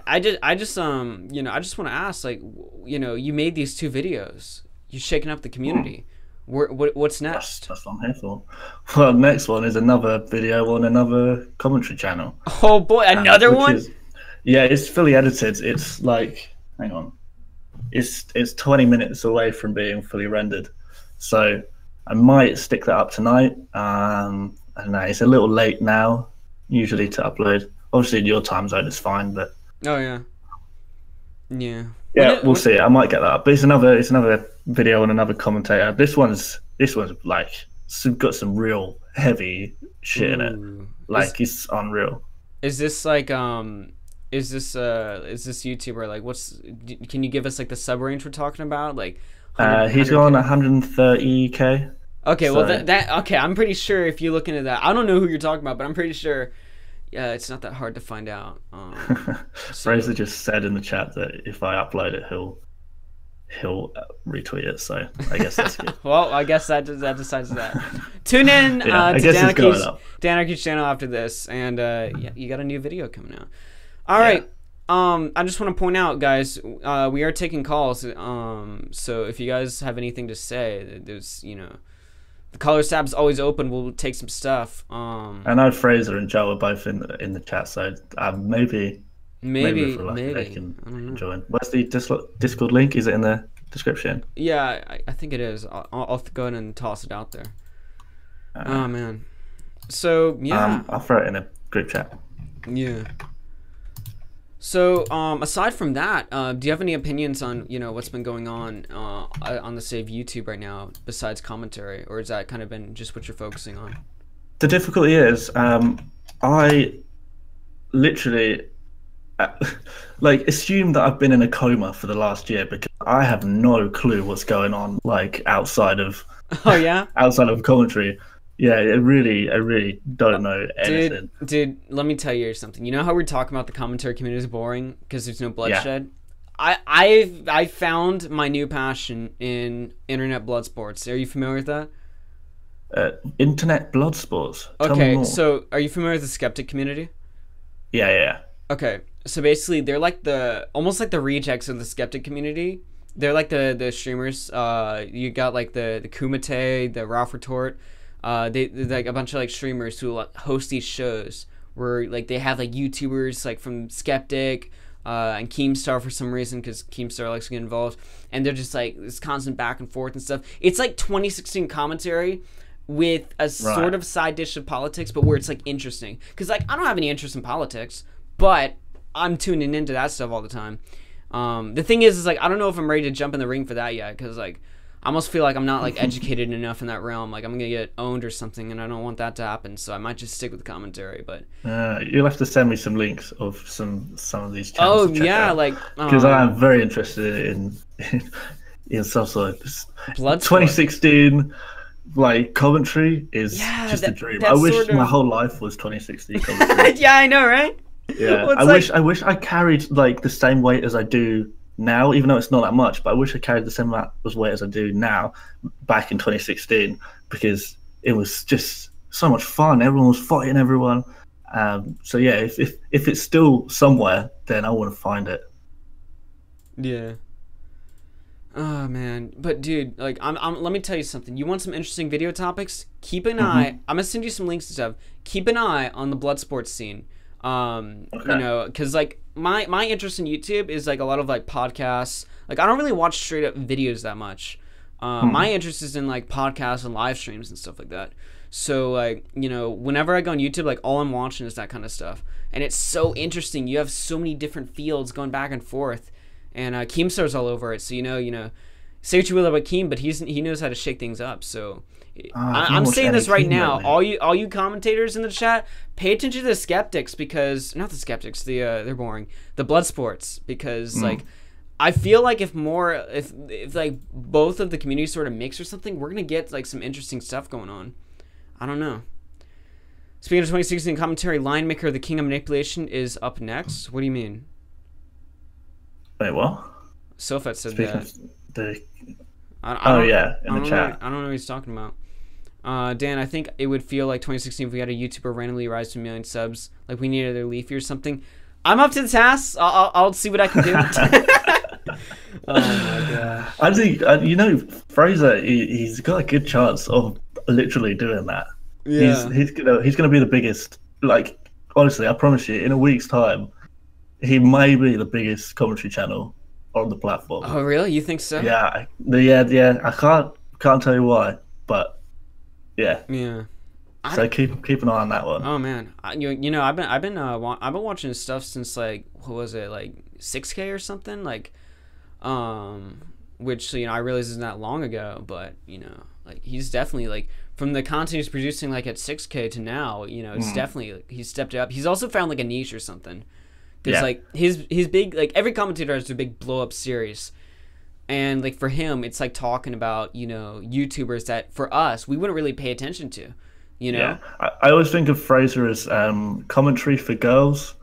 Speaker 6: I just you know, I just want to ask, like, you know, you made these 2 videos, you're shaking up the community. What's next?
Speaker 7: That's what I'm here for. Well, next one is another video on another commentary channel.
Speaker 6: Oh boy, another one?
Speaker 7: It's fully edited. It's like, hang on, it's 20 minutes away from being fully rendered, so I might stick that up tonight. I don't know, it's a little late now usually to upload. Obviously, your time zone is fine, but
Speaker 6: yeah,
Speaker 7: we'll see. I might get that up. But it's another video on another commentator. This one's like got some real heavy shit in it. Like it's unreal.
Speaker 6: Is this like is this YouTuber like can you give us like the sub range we're talking about? Like
Speaker 7: he's on 130K.
Speaker 6: Okay, so. Well that okay, I'm pretty sure if you look into that, I don't know who you're talking about, but I'm pretty sure. Yeah, it's not that hard to find out.
Speaker 7: Fraser just said in the chat that if I upload it, he'll retweet it. So I guess that's good.
Speaker 6: Well, I guess that decides that. Tune in to Danarchy's channel after this, and you got a new video coming out. All right. I just want to point out, guys, we are taking calls. So if you guys have anything to say, there's, you know, the caller tab's always open. We'll take some stuff. I
Speaker 7: know Fraser and Joe are both in the chat, so maybe if we're lucky, they can join. Where's the Discord link? Is it in the description?
Speaker 6: Yeah, I think it is. I'll go ahead and toss it out there. Oh man. So yeah,
Speaker 7: I'll throw it in a group chat.
Speaker 6: Yeah. So aside from that, do you have any opinions on, you know, what's been going on the save YouTube right now besides commentary, or has that kind of been just what you're focusing on?
Speaker 7: The difficulty is I literally like assume that I've been in a coma for the last year because I have no clue what's going on, like outside of outside of commentary. Yeah, I really don't know anything.
Speaker 6: Dude, let me tell you something. You know how we're talking about the commentary community is boring because there's no bloodshed? Yeah. I found my new passion in internet blood sports. Are you familiar with that?
Speaker 7: Internet blood sports?
Speaker 6: Okay, so are you familiar with the skeptic community?
Speaker 7: Yeah.
Speaker 6: Okay, so basically they're like almost like the rejects of the skeptic community. They're like the streamers. You got like the Kumite, the Ralph Retort. They're like a bunch of like streamers who like, host these shows where like they have like YouTubers like from Skeptic and Keemstar for some reason, because Keemstar likes to get involved, and they're just like this constant back and forth and stuff. It's like 2016 commentary with a sort of side dish of politics, but where it's like interesting, because like I don't have any interest in politics, but I'm tuning into that stuff all the time. The thing is like I don't know if I'm ready to jump in the ring for that yet, because like I almost feel like I'm not like educated enough in that realm. Like I'm gonna get owned or something, and I don't want that to happen. So I might just stick with the commentary. But
Speaker 7: you'll have to send me some links of some of these channels.
Speaker 6: Oh yeah, like
Speaker 7: because I am very interested in some sort of
Speaker 6: Bloodsport.
Speaker 7: 2016 like commentary is just a dream. I wish my whole life was 2016 commentary.
Speaker 6: Yeah, I know, right?
Speaker 7: Yeah,
Speaker 6: well,
Speaker 7: I wish I carried like the same weight as I do now, even though it's not that much, but I wish I carried the same amount of weight as I do now back in 2016, because it was just so much fun. Everyone was fighting everyone. So yeah, if it's still somewhere, then I want to find it.
Speaker 6: Yeah. Oh man, but dude, like let me tell you something. You want some interesting video topics? Keep an eye. I'm gonna send you some links and stuff. Keep an eye on the Bloodsport scene. You know, because like my interest in YouTube is like a lot of like podcasts. Like I don't really watch straight up videos that much. My interest is in like podcasts and live streams and stuff like that. So like, you know, whenever I go on YouTube, like all I'm watching is that kind of stuff, and it's so interesting. You have so many different fields going back and forth, and Keemstar's all over it. So you know, say what you will about Keem, but he knows how to shake things up. So I'm saying this right now, all you commentators in the chat, pay attention to the skeptics, because not the skeptics, they're boring, the Bloodsports, because like I feel like if like both of the communities sort of mix or something, we're gonna get like some interesting stuff going on. I don't know. Speaking of 2016 commentary, Line Maker, the King of Manipulation is up next. What do you mean?
Speaker 7: Wait, what?
Speaker 6: Sofat said
Speaker 7: Speaking
Speaker 6: that.
Speaker 7: of the...
Speaker 6: in
Speaker 7: the chat.
Speaker 6: I don't know what he's talking about. Dan, I think it would feel like 2016 if we had a YouTuber randomly rise to 1 million subs, like we needed their Leafy or something. I'm up to the task. I'll see what I can do. Oh my god!
Speaker 7: I think you know, Fraser. He's got a good chance of literally doing that.
Speaker 6: Yeah,
Speaker 7: he's gonna be the biggest. Like honestly, I promise you, in a week's time, he may be the biggest commentary channel on the platform.
Speaker 6: Oh really? You think so?
Speaker 7: Yeah. I can't tell you why, but yeah.
Speaker 6: Yeah.
Speaker 7: So keep an eye on that one.
Speaker 6: Oh man, you know I've been watching his stuff since like what was it, like 6K or something, like which, you know, I realize isn't that long ago, but you know, like he's definitely like from the content he's producing like at 6K to now, you know, it's definitely like, he's stepped it up. He's also found like a niche or something, because like his big, like every commentator has their big blow up series. And like for him, it's like talking about, you know, YouTubers that for us we wouldn't really pay attention to, you know.
Speaker 7: Yeah. I always think of Fraser as commentary for girls.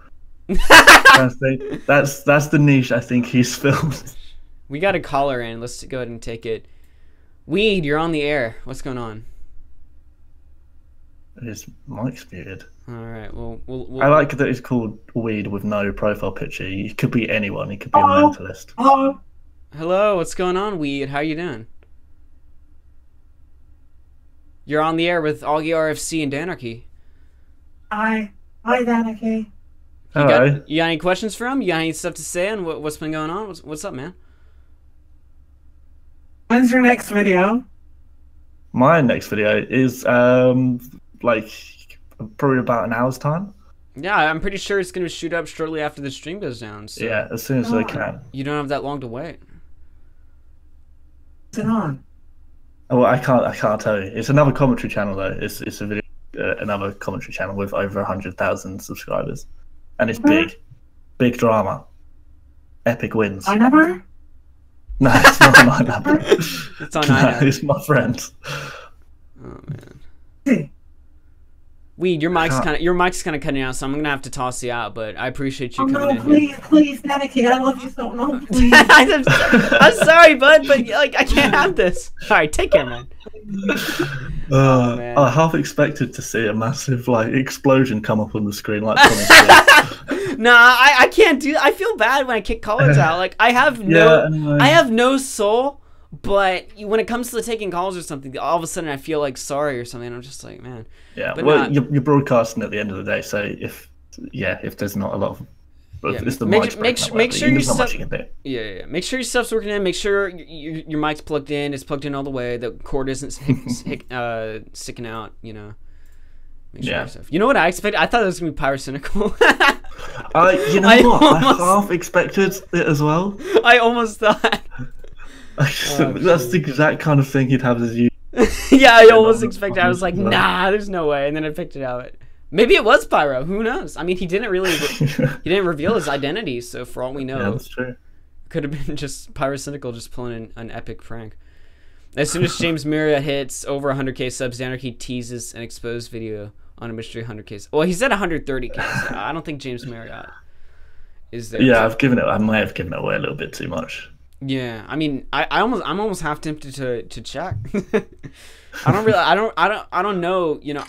Speaker 7: That's the niche I think he's filmed.
Speaker 6: We got a caller in. Let's go ahead and take it. Weed, you're on the air. What's going on?
Speaker 7: His mic's muted.
Speaker 6: All right. Well,
Speaker 7: I like that it's called Weed with no profile picture. He could be anyone. He could be a mentalist.
Speaker 6: Hello, what's going on, Weed? How you doing? You're on the air with AugieRFC and Danarchy.
Speaker 9: Hi, Danarchy.
Speaker 6: You got any questions for him? You got any stuff to say on what's been going on? What's up, man?
Speaker 9: When's your next video?
Speaker 7: My next video is like probably about an hour's time.
Speaker 6: Yeah, I'm pretty sure it's gonna shoot up shortly after the stream goes down. So
Speaker 7: yeah, as soon as I can.
Speaker 6: You don't have that long to wait.
Speaker 9: What's it on?
Speaker 7: Oh, I can't tell you. It's another commentary channel though. It's a video, another commentary channel with over 100,000 subscribers, and it's big drama, epic wins.
Speaker 9: My number?
Speaker 7: No, it's not my number.
Speaker 6: It's on
Speaker 7: it's my friend.
Speaker 6: Oh man. Weed, your mic's kind of cutting out, so I'm gonna have to toss you out. But I appreciate you coming in.
Speaker 9: Please, Danarchy, I love you so much. Please.
Speaker 6: I'm sorry, bud, but like I can't have this. All right, take care, man.
Speaker 7: I half expected to see a massive like explosion come up on the screen, like.
Speaker 6: Nah, I can't do. I feel bad when I kick callers out. Like I have no soul But when it comes to taking calls or something, all of a sudden I feel like sorry or something. I'm just like, man.
Speaker 7: Yeah.
Speaker 6: But
Speaker 7: Well,
Speaker 6: not-
Speaker 7: you're broadcasting at the end of the day, so if there's not a lot of,
Speaker 6: Yeah,
Speaker 7: it's the
Speaker 6: make
Speaker 7: mic's
Speaker 6: sure-
Speaker 7: breaking up,
Speaker 6: make sure
Speaker 7: there's
Speaker 6: your
Speaker 7: not much
Speaker 6: stuff-
Speaker 7: you can do.
Speaker 6: Yeah. Make sure your stuff's working in. Make sure your mic's plugged in. It's plugged in all the way. The cord isn't sticking out. You know. Make sure
Speaker 7: Yeah.
Speaker 6: your stuff. You know what I expected? I thought it was gonna be pyrocynical.
Speaker 7: You know
Speaker 6: I
Speaker 7: what?
Speaker 6: almost-
Speaker 7: I half expected it as well.
Speaker 6: I almost thought.
Speaker 7: That's the exact kind of thing he'd have as you.
Speaker 6: Yeah, I
Speaker 7: And
Speaker 6: almost
Speaker 7: on-
Speaker 6: expected.
Speaker 7: on
Speaker 6: I was like,
Speaker 7: this as well.
Speaker 6: nah, there's no way. And then I picked it out. Maybe it was pyro. Who knows? I mean, he didn't really. He didn't reveal his identity, so for all we know,
Speaker 7: Yeah, that's true.
Speaker 6: could have been just pyrocynical, just pulling an epic prank. As soon as James Marriott hits over 100k subs, Danarchy teases an exposed video on a mystery 100k. Well, he's at 130k. So I don't think James Marriott is there.
Speaker 7: Yeah, I might have given it away a little bit too much.
Speaker 6: Yeah, I mean, I'm almost half tempted to check. I don't know. You know,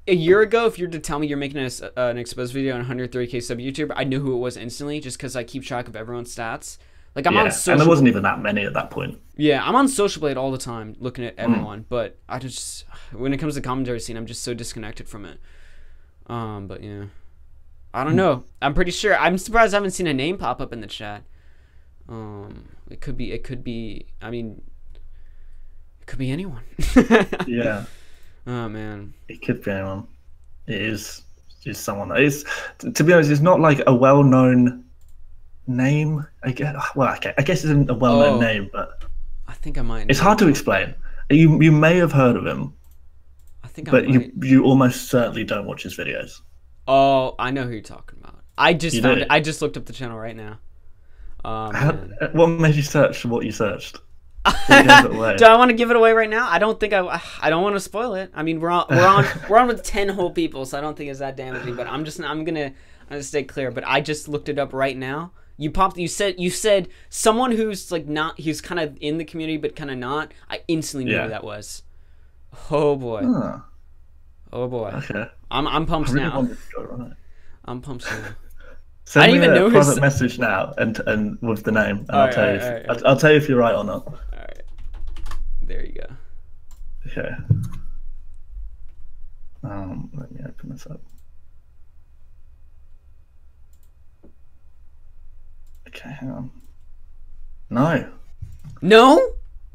Speaker 6: a year ago, if you were to tell me you're making an exposed video on 130k sub YouTube, I knew who it was instantly, just because I keep track of everyone's stats. Like I'm on
Speaker 7: And
Speaker 6: social.
Speaker 7: there wasn't even that many at that point.
Speaker 6: Yeah, I'm on Social Blade all the time, looking at everyone. But I just, when it comes to commentary scene, I'm just so disconnected from it. But yeah, I don't know. I'm pretty sure. I'm surprised I haven't seen a name pop up in the chat. It could be. I mean, it could be anyone.
Speaker 7: Yeah.
Speaker 6: Oh man.
Speaker 7: It could be anyone. It is someone that is, to be honest, it's not like a well-known name. I guess it isn't a well-known name, but
Speaker 6: I think I might.
Speaker 7: it's hard to explain. You may have heard of him,
Speaker 6: I think
Speaker 7: but
Speaker 6: I might.
Speaker 7: you almost certainly don't watch his videos.
Speaker 6: Oh, I know who you're talking about. I just
Speaker 7: You
Speaker 6: found
Speaker 7: do?
Speaker 6: it. I just looked up the channel right now.
Speaker 7: What made you search what you searched? What gave it away?
Speaker 6: Do I want to give it away right now? I don't think I don't want to spoil it. I mean, we're on with 10 whole people, so I don't think it's that damaging. But I'm gonna stay clear. But I just looked it up right now. You said someone who's like not, he's kind of in the community but kind of not. I instantly knew who that was. Oh boy.
Speaker 7: Huh.
Speaker 6: Oh boy.
Speaker 7: Okay.
Speaker 6: I'm pumped
Speaker 7: I really
Speaker 6: now.
Speaker 7: wanted to go on it.
Speaker 6: I'm pumped now.
Speaker 7: Send
Speaker 6: I didn't
Speaker 7: me
Speaker 6: even
Speaker 7: a
Speaker 6: know
Speaker 7: private
Speaker 6: his-
Speaker 7: message now and with the name, and I'll
Speaker 6: Alright,
Speaker 7: tell you.
Speaker 6: alright.
Speaker 7: I'll tell you if you're right or not.
Speaker 6: All right. There you go.
Speaker 7: Okay. Let me open this up. Okay, hang on. No.
Speaker 6: No?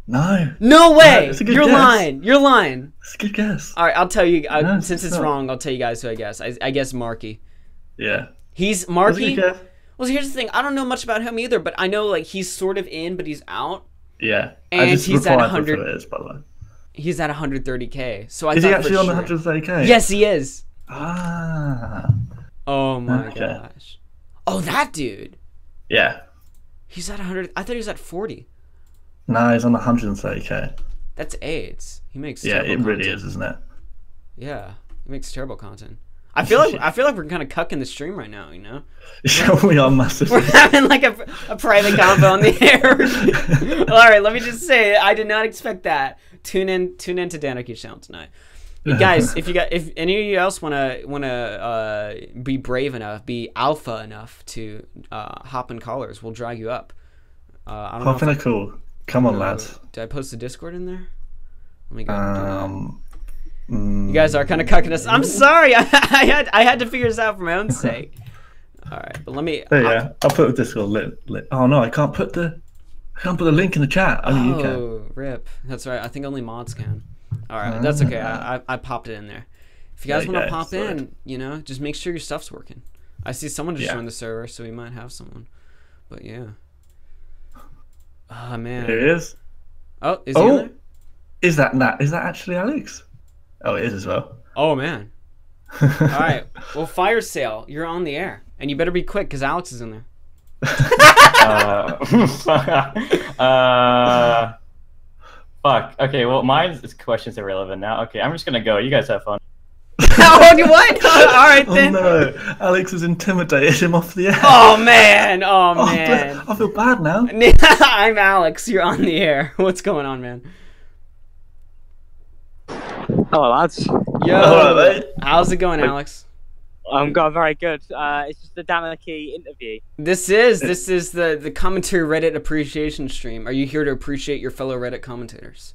Speaker 7: No.
Speaker 6: No way!
Speaker 7: it's a good
Speaker 6: You're
Speaker 7: guess.
Speaker 6: lying. You're lying.
Speaker 7: It's a good guess.
Speaker 6: All right, I'll tell you.
Speaker 7: No,
Speaker 6: Since
Speaker 7: it's
Speaker 6: it's
Speaker 7: not.
Speaker 6: wrong, I'll tell you guys who I guess. I guess Marky.
Speaker 7: Yeah.
Speaker 6: He's
Speaker 7: That's a
Speaker 6: Marky.
Speaker 7: good guess.
Speaker 6: Well, here's the thing. I don't know much about him either, but I know like he's sort of in, but he's out.
Speaker 7: Yeah.
Speaker 6: And
Speaker 7: I just
Speaker 6: he's at
Speaker 7: replied with
Speaker 6: 100
Speaker 7: who it is, by the way.
Speaker 6: He's at 130k. So I
Speaker 7: Is
Speaker 6: thought
Speaker 7: he actually
Speaker 6: for
Speaker 7: on
Speaker 6: sure.
Speaker 7: the 130k?
Speaker 6: Yes, he is.
Speaker 7: Ah.
Speaker 6: Oh my
Speaker 7: Okay.
Speaker 6: gosh. Oh, that dude.
Speaker 7: Yeah.
Speaker 6: He's at 100. I thought he was at 40.
Speaker 7: No, he's on 130k.
Speaker 6: That's AIDS. He makes
Speaker 7: Yeah,
Speaker 6: terrible
Speaker 7: it really
Speaker 6: content.
Speaker 7: is, isn't it?
Speaker 6: Yeah, he makes terrible content. I feel like we're kind of cucking the stream right now. You know.
Speaker 7: We are massive.
Speaker 6: We're having like a private convo on the air. All right, let me just say, I did not expect that. Tune in to Danarchy's channel tonight, guys. If any of you else wanna be brave enough, be alpha enough to hop in callers, we'll drag you up. I don't know.
Speaker 7: Hop in a call. Come on, lads.
Speaker 6: Did I post the Discord in there? Let me go. Do that.
Speaker 7: Mm,
Speaker 6: You guys are kind of cucking us. I'm sorry. I had to figure this out for my own sake. All right, but let me.
Speaker 7: There you go. I'll put the Discord lit. Oh no, I can't put the link in the chat. Only you can.
Speaker 6: Oh, rip. That's right. I think only mods can. All right, that's okay. I popped it in there. If you guys
Speaker 7: There you
Speaker 6: want to
Speaker 7: go,
Speaker 6: pop
Speaker 7: sorry.
Speaker 6: in, you know, just make sure your stuff's working. I see someone just
Speaker 7: Yeah.
Speaker 6: joined the server, so we might have someone. But yeah. Oh man.
Speaker 7: Here he is.
Speaker 6: Oh, is he in there?
Speaker 7: Is that actually Alex? Oh, it is as well.
Speaker 6: Oh man. All right. Well, fire sale. You're on the air, and you better be quick because Alex is in there.
Speaker 10: Fuck. Okay, well, my question's irrelevant now. Okay, I'm just gonna go. You guys have fun.
Speaker 6: Oh, you what? All right
Speaker 7: Oh
Speaker 6: then.
Speaker 7: no, Alex has intimidated him off the air.
Speaker 6: Oh man. Oh man.
Speaker 7: I feel bad now.
Speaker 6: I'm Alex. You're on the air. What's going on, man?
Speaker 11: Hello, lads.
Speaker 6: Yo.
Speaker 7: Alright, mate.
Speaker 6: How's it going, Alex?
Speaker 11: I'm going very good. It's just the Danarchy interview.
Speaker 6: This is the commentary Reddit appreciation stream. Are you here to appreciate your fellow Reddit commentators?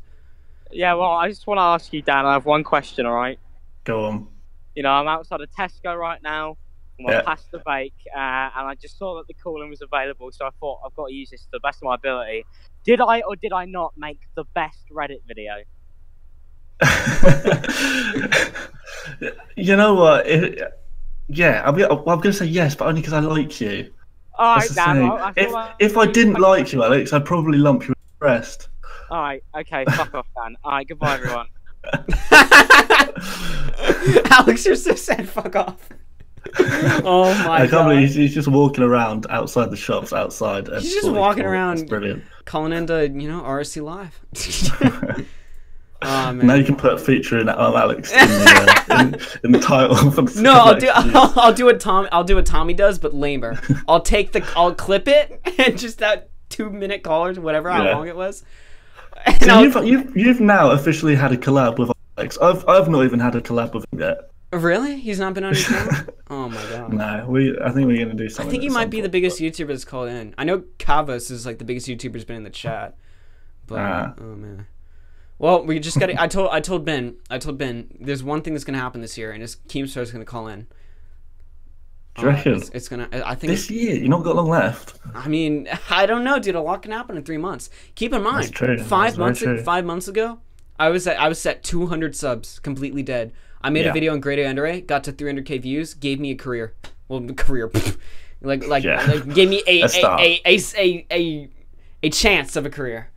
Speaker 11: Yeah, well, I just want to ask you, Dan. I have one question. All right.
Speaker 7: Go on.
Speaker 11: You know, I'm outside of Tesco right now. I'm past the bake, and I just saw that the cooling was available, so I thought I've got to use this to the best of my ability. Did I or did I not make the best Reddit video?
Speaker 7: You know what? Yeah, I'm gonna say yes, but only because I like you.
Speaker 11: Alright, Dan.
Speaker 7: If I didn't like you, Alex, I'd probably lump you with the rest.
Speaker 11: Alright, okay, fuck off, Dan. Alright, goodbye, everyone.
Speaker 6: Alex just said fuck off. Oh my
Speaker 7: I can't
Speaker 6: god.
Speaker 7: believe he's just walking around outside the shops outside.
Speaker 6: He's just walking around.
Speaker 7: That's brilliant.
Speaker 6: Calling into, RFC Live. Oh, man.
Speaker 7: Now you can put a feature in Alex in the title.
Speaker 6: No, I'll do what Tommy does, but lamer. I'll clip it and just that 2-minute call or whatever how long it was.
Speaker 7: So you've now officially had a collab with Alex. I've not even had a collab with him yet.
Speaker 6: Really? He's not been on your channel? Oh my god.
Speaker 7: No, I think we're gonna do something.
Speaker 6: I think he might be the biggest YouTuber that's called in. I know Kavos is like the biggest YouTuber's been in the chat. But oh man. Well, we just got. I told Ben. There's one thing that's gonna happen this year, and his Keemstar's gonna call in.
Speaker 7: Do you reckon?
Speaker 6: It's gonna. I think
Speaker 7: this year. You've not got long left.
Speaker 6: I mean, I don't know, dude. A lot can happen in 3 months. Keep in mind,
Speaker 7: That's true.
Speaker 6: 5 months ago, I was at 200 subs, completely dead. I made a video on Grado Endere, got to 300k views, gave me a career. Well, like gave me a chance of a career.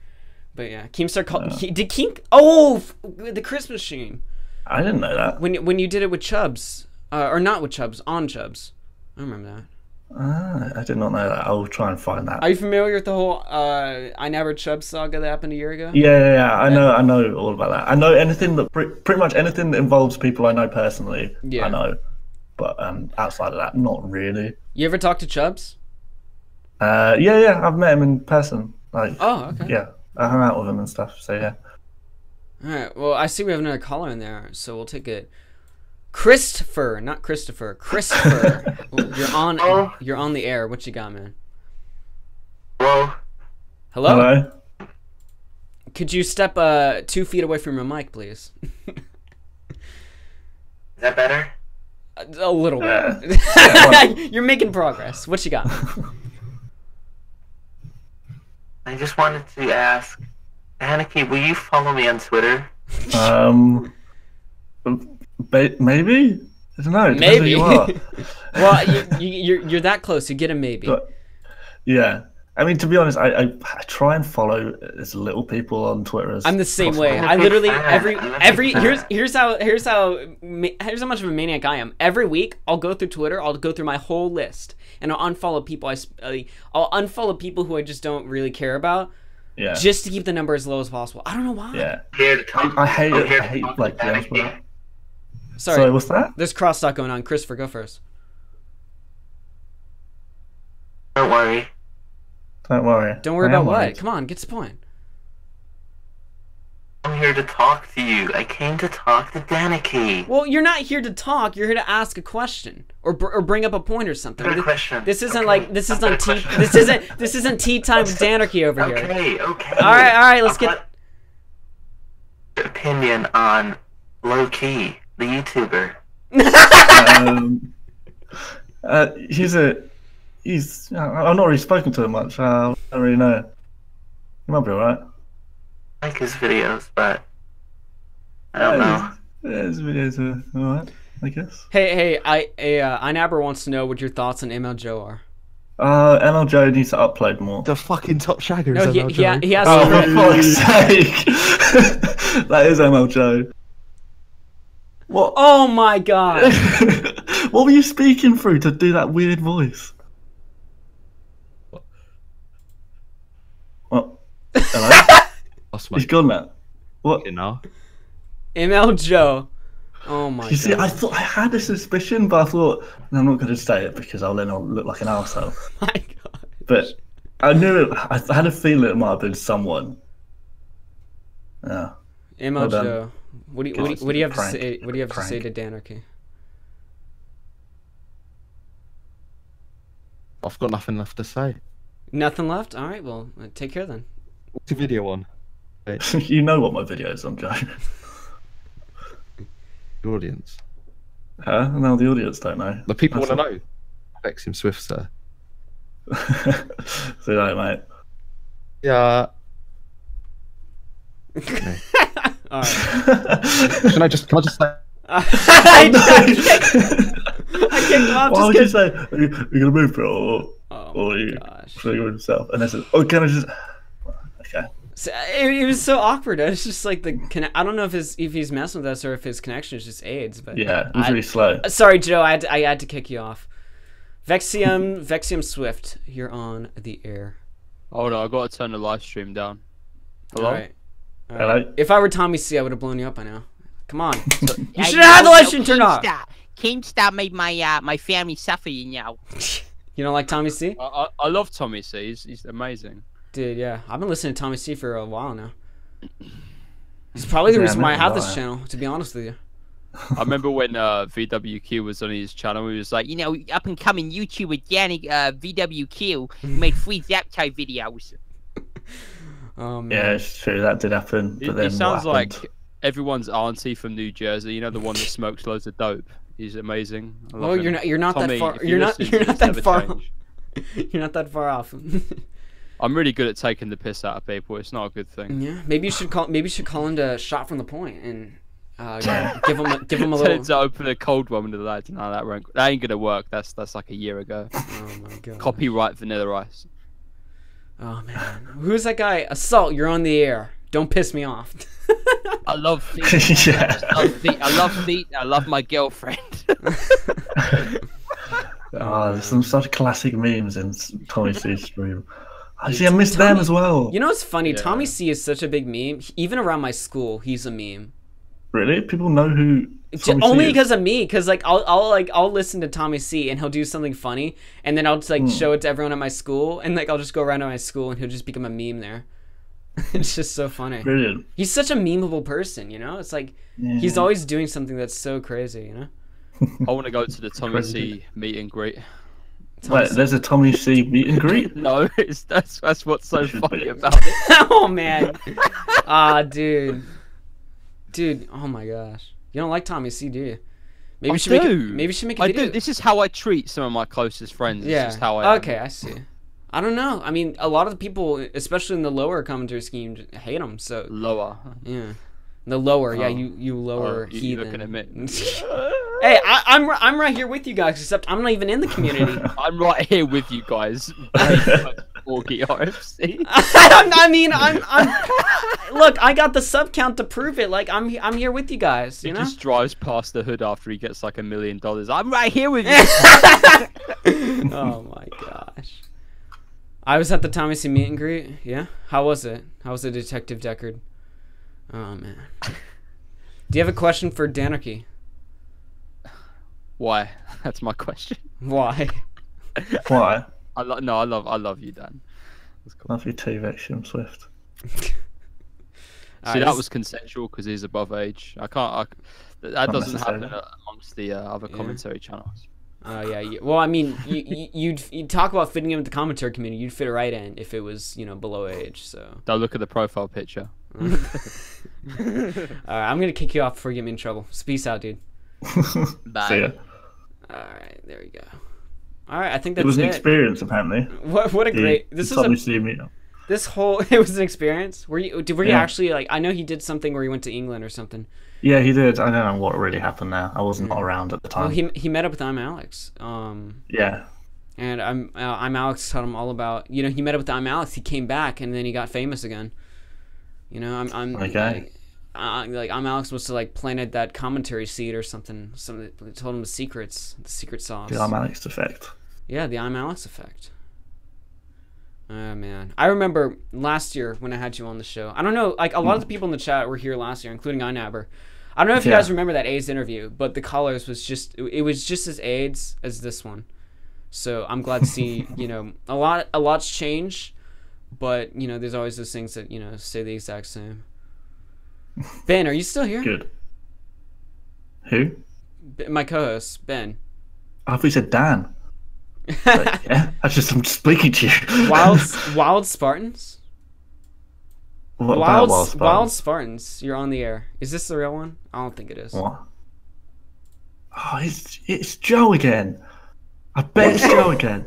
Speaker 6: But yeah, Keemstar called. Did Keem? Oh, the Christmas stream.
Speaker 7: I didn't know that.
Speaker 6: When you did it with Chubbs, or not with Chubbs, on Chubbs. I remember that.
Speaker 7: I did not know that. I'll try and find that.
Speaker 6: Are you familiar with the whole I Never Chubbs saga that happened a year ago?
Speaker 7: Yeah. I know all about that. I know anything that pretty much anything that involves people I know personally. Yeah. I know, but outside of that, not really.
Speaker 6: You ever talk to Chubbs?
Speaker 7: Yeah. I've met him in person. Like,
Speaker 6: oh, okay.
Speaker 7: Yeah, I hung out with him and stuff. So yeah.
Speaker 6: All right. Well, I see we have another caller in there, so we'll take it. Christopher, not Christopher. Christopher, you're on the air. What you got, man?
Speaker 12: Hello.
Speaker 6: Hello. Could you step 2 feet away from your mic, please?
Speaker 12: Is that better?
Speaker 6: A little bit. You're making progress. What you got?
Speaker 12: I just wanted to ask, Danarchy, will you follow me on Twitter?
Speaker 7: Maybe? I don't know.
Speaker 6: Maybe.
Speaker 7: Who you are.
Speaker 6: Well, you're that close. You get a maybe.
Speaker 7: But, yeah. I mean, to be honest, I try and follow as little people on Twitter as
Speaker 6: I'm the same
Speaker 7: possible.
Speaker 6: way. I literally here's how much of a maniac I am. Every week I'll go through Twitter. I'll go through my whole list and I'll unfollow people. I'll unfollow people who I just don't really care about.
Speaker 7: Yeah.
Speaker 6: Just to keep the number as low as possible. I don't know why.
Speaker 7: Yeah. I hate it. I hate like DMs.
Speaker 6: Sorry,
Speaker 7: what's that?
Speaker 6: There's cross talk going on. Christopher, go first.
Speaker 12: Don't worry.
Speaker 7: Don't worry.
Speaker 6: Don't worry about what? Come on, get to the point.
Speaker 12: I'm here to talk to you. I came to talk to Danarchy.
Speaker 6: Well, you're not here to talk. You're here to ask a question or bring up a point or something. This isn't like this isn't tea time with Danarchy over here.
Speaker 12: Okay.
Speaker 6: All right. Let's get
Speaker 12: your opinion on Low Key, the YouTuber.
Speaker 7: I've not really spoken to him much. I don't really know. He might be alright.
Speaker 12: I like his videos, but I don't know.
Speaker 7: Yeah, his videos are alright, I guess.
Speaker 6: Hey, iNabber wants to know what your thoughts on ML Joe are.
Speaker 7: ML Joe needs to upload more.
Speaker 13: The fucking top shagger
Speaker 6: is
Speaker 13: ML Joe.
Speaker 6: He has
Speaker 7: for fuck's sake! That is ML Joe. What?
Speaker 6: Oh my god!
Speaker 7: What were you speaking through to do that weird voice? What? Hello? He's gone now. What?
Speaker 6: ML Joe. Oh my god.
Speaker 7: You see, I thought I had a suspicion, but I thought, no, I'm not going to say it because I'll then look like an arsehole.
Speaker 6: My god.
Speaker 7: But I knew it. I had a feeling it might have been someone. Yeah.
Speaker 6: ML Joe. What do you have to say? What do you have to say to Danarchy?
Speaker 13: I've got nothing left to say.
Speaker 6: Nothing left? All right, well, take care then.
Speaker 13: What's your video on?
Speaker 7: You know what my video is on, Joe.
Speaker 13: The audience.
Speaker 7: Huh? No, the audience don't know.
Speaker 13: The people
Speaker 7: That's
Speaker 13: want to know. Vexium Swift, sir.
Speaker 7: See you later, mate.
Speaker 13: Yeah.
Speaker 6: All right.
Speaker 13: Can I just say?
Speaker 6: I kicked him off.
Speaker 7: Why would
Speaker 6: Just
Speaker 7: you say, are you gonna move for it, or
Speaker 6: oh
Speaker 7: you
Speaker 6: gosh.
Speaker 7: should go himself? And I said, oh, can I just? Okay.
Speaker 6: So, it was so awkward. It's just like I don't know if he's messing with us or if his connection is just AIDS. But
Speaker 7: Yeah, it was really slow.
Speaker 6: Sorry, Joe. I had to kick you off. Vexium Swift, you're on the air.
Speaker 14: Hold on, I gotta turn the live stream down. Hello.
Speaker 6: All right.
Speaker 7: Hello.
Speaker 6: If I were Tommy C, I would have blown you up by now. Come on. You should have had the live stream turned off.
Speaker 15: Keemstar made my family suffer, you know.
Speaker 6: You don't like Tommy C?
Speaker 14: I love Tommy C. He's amazing.
Speaker 6: Dude, yeah. I've been listening to Tommy C for a while now. He's probably the reason why I have this channel, to be honest with you.
Speaker 14: I remember when VWQ was on his channel, he was like,
Speaker 15: You know, up and coming YouTuber Danny VWQ made 3 Zaptai videos.
Speaker 6: Oh, man.
Speaker 7: Yeah, it's true. That did happen. But then
Speaker 14: he sounds
Speaker 7: what
Speaker 14: like
Speaker 7: happened?
Speaker 14: everyone's auntie from New Jersey. You know, the one that smokes loads of dope. He's amazing. I love
Speaker 6: Oh,
Speaker 14: him.
Speaker 6: you're not
Speaker 14: Tommy,
Speaker 6: that far.
Speaker 14: if you
Speaker 6: You're not
Speaker 14: listen to this,
Speaker 6: that
Speaker 14: never
Speaker 6: far.
Speaker 14: change.
Speaker 6: You're not that far off.
Speaker 14: I'm really good at taking the piss out of people. It's not a good thing.
Speaker 6: Yeah, maybe you should call him to shot from the point and give him a
Speaker 14: Tell
Speaker 6: little.
Speaker 14: him to open a cold one with the lads. No, that ain't gonna work. That's like a year ago.
Speaker 6: Oh my god.
Speaker 14: Copyright Vanilla Ice.
Speaker 6: Oh man, who's that guy? Assault, you're on the air. Don't piss me off.
Speaker 14: I love feet.
Speaker 7: Yeah.
Speaker 14: I love feet. I love my girlfriend.
Speaker 7: Oh, there's some such classic memes in Tommy C's stream. I see, I missed them as well.
Speaker 6: You know what's funny?
Speaker 14: Yeah.
Speaker 6: Tommy C is such a big meme. Even around my school, he's a meme.
Speaker 7: Really? People know who Tommy
Speaker 6: Only
Speaker 7: C is?
Speaker 6: because of me, because like I'll listen to Tommy C and he'll do something funny, and then I'll just like show it to everyone at my school, and like I'll just go around to my school, and he'll just become a meme there. It's just so funny.
Speaker 7: Brilliant.
Speaker 6: He's such a memeable person, you know. It's like he's always doing something that's so crazy, you know.
Speaker 14: I want to go to the Tommy C meet and greet.
Speaker 7: Wait, there's a Tommy C meet and greet?
Speaker 14: No, that's what's so funny about it.
Speaker 6: Oh man, dude, oh my gosh, you don't like Tommy C, do you? Maybe
Speaker 14: I
Speaker 6: we should
Speaker 14: do.
Speaker 6: maybe we should make a video.
Speaker 14: I do. This is how I treat some of my closest friends.
Speaker 6: Yeah.
Speaker 14: This is how I am.
Speaker 6: Okay, I see. I don't know. I mean, a lot of the people, especially in the lower commentary scheme, hate him. So
Speaker 14: Lower.
Speaker 6: yeah, the lower. Yeah,
Speaker 14: Oh.
Speaker 6: you lower
Speaker 14: you
Speaker 6: heathen.
Speaker 14: looking at me.
Speaker 6: Hey, I'm right here with you guys. Except I'm not even in the community.
Speaker 14: I'm right here with you guys. RFC.
Speaker 6: I'm look, I got the sub count to prove it. Like I'm here with you guys. You
Speaker 14: He
Speaker 6: know.
Speaker 14: just drives past the hood after he gets like $1 million. I'm right here with you.
Speaker 6: Oh my gosh. I was at the Tommy C meet and greet. Yeah. How was it? How was it, Detective Deckard? Oh man. Do you have a question for Danarchy?
Speaker 14: Why? That's my question.
Speaker 6: Why?
Speaker 7: Why?
Speaker 14: I love you, Dan.
Speaker 7: Love you too, Vexium Swift.
Speaker 14: See, that was consensual because he's above age. That
Speaker 7: Not
Speaker 14: doesn't happen
Speaker 7: necessarily.
Speaker 14: amongst the other commentary channels.
Speaker 6: Yeah. Well, I mean, you'd talk about fitting in with the commentary community. You'd fit right in if it was, below age. So.
Speaker 14: Don't look at the profile picture.
Speaker 6: All right, I'm gonna kick you off before you get me in trouble. So peace out, dude.
Speaker 14: Bye.
Speaker 7: See ya.
Speaker 6: All right, there we go. All right, I think that's
Speaker 7: It was an
Speaker 6: it.
Speaker 7: experience, apparently.
Speaker 6: What a great. This
Speaker 7: Tommy
Speaker 6: is
Speaker 7: C meet.
Speaker 6: this whole. It was an experience. Were you
Speaker 7: Yeah.
Speaker 6: actually like? I know he did something where he went to England or something.
Speaker 7: Yeah, he did. I don't know what really happened there. I wasn't around at the
Speaker 6: Well,
Speaker 7: time.
Speaker 6: he met up with I'm Alex.
Speaker 7: Yeah.
Speaker 6: And I'm Alex taught him all about. He met up with I'm Alex. He came back and then he got famous again. I'm
Speaker 7: Okay.
Speaker 6: like I'm Alex must have like planted that commentary seed or something. Something told him the secret sauce.
Speaker 7: The I'm Alex effect.
Speaker 6: Yeah, the I'm Alex effect. Oh man, I remember last year when I had you on the show. I don't know, like a lot of the people in the chat were here last year, including Inabber. I don't know if you guys remember that AIDS interview, but the callers was just as AIDS as this one. So I'm glad to see a lot's changed, but there's always those things that stay the exact same. Ben, are you still here?
Speaker 7: Good. Who?
Speaker 6: My co-host Ben.
Speaker 7: I thought you said Dan. But, yeah, I'm just speaking to you.
Speaker 6: Wild Spartans.
Speaker 7: What about Wild Spartans?
Speaker 6: Wild Spartans. You're on the air. Is this the real one? I don't think it is.
Speaker 7: What? Oh, it's Joe again. I bet it's Joe again.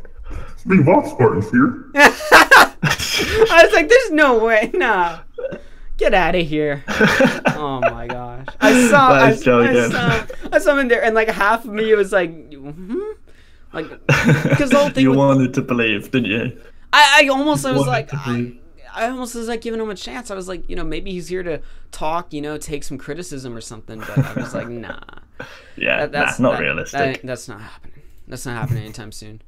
Speaker 4: Me, Wild Spartans here.
Speaker 6: I was like, there's no way. Nah. Get out of here. Oh my gosh. I saw him in there, and like half of me was like, like, because the whole thing.
Speaker 7: You wanted to believe, didn't you?
Speaker 6: I almost was like giving him a chance. I was like, maybe he's here to talk, take some criticism or something. But I was like, nah.
Speaker 7: Yeah, that's not realistic.
Speaker 6: That's not happening. That's not happening anytime soon.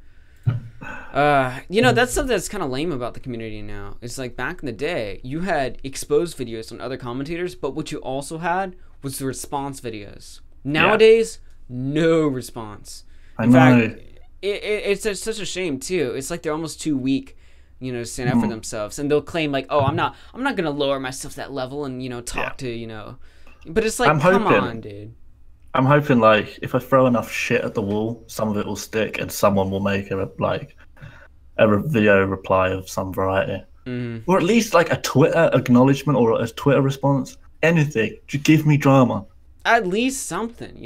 Speaker 6: That's something that's kind of lame about the community now. It's like back in the day, you had exposed videos on other commentators, but what you also had was the response videos. Nowadays, no response. In fact, it's such a shame too. It's like they're almost too weak, to stand up for themselves, and they'll claim like, "Oh, I'm not gonna lower myself to that level and talk to." But it's like, come on, dude.
Speaker 7: I'm hoping like if I throw enough shit at the wall, some of it will stick, and someone will make a video reply of some variety, or at least like a Twitter acknowledgement or a Twitter response. Anything, just give me drama.
Speaker 6: At least something,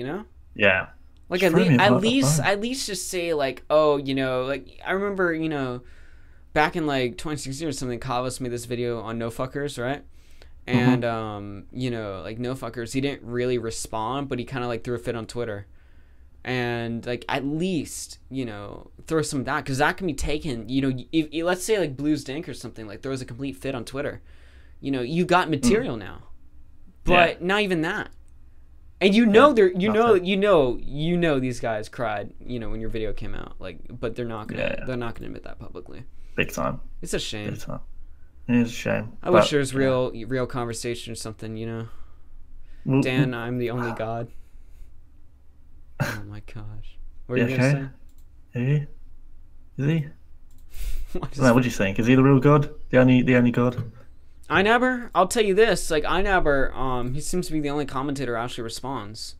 Speaker 7: Yeah.
Speaker 6: Like at least just say like, oh, like I remember, back in like 2016 or something, Kavas made this video on no fuckers, right? And like no fuckers, he didn't really respond, but he kind of like threw a fit on Twitter. And like at least throw some of that, because that can be taken. If let's say like Blues Dink or something like throws a complete fit on Twitter, you got material now, but not even that. And these guys cried, when your video came out, like, but they're not gonna admit that publicly.
Speaker 7: Big time.
Speaker 6: It's a shame.
Speaker 7: Big time. It is a shame.
Speaker 6: I wish there was real conversation or something, Dan, I'm the only god. Oh my gosh. What are you gonna say?
Speaker 7: Is he? What do you think? Is he the real god? The only god?
Speaker 6: Inabber, I'll tell you this, like Inabber, he seems to be the only commentator who actually responds.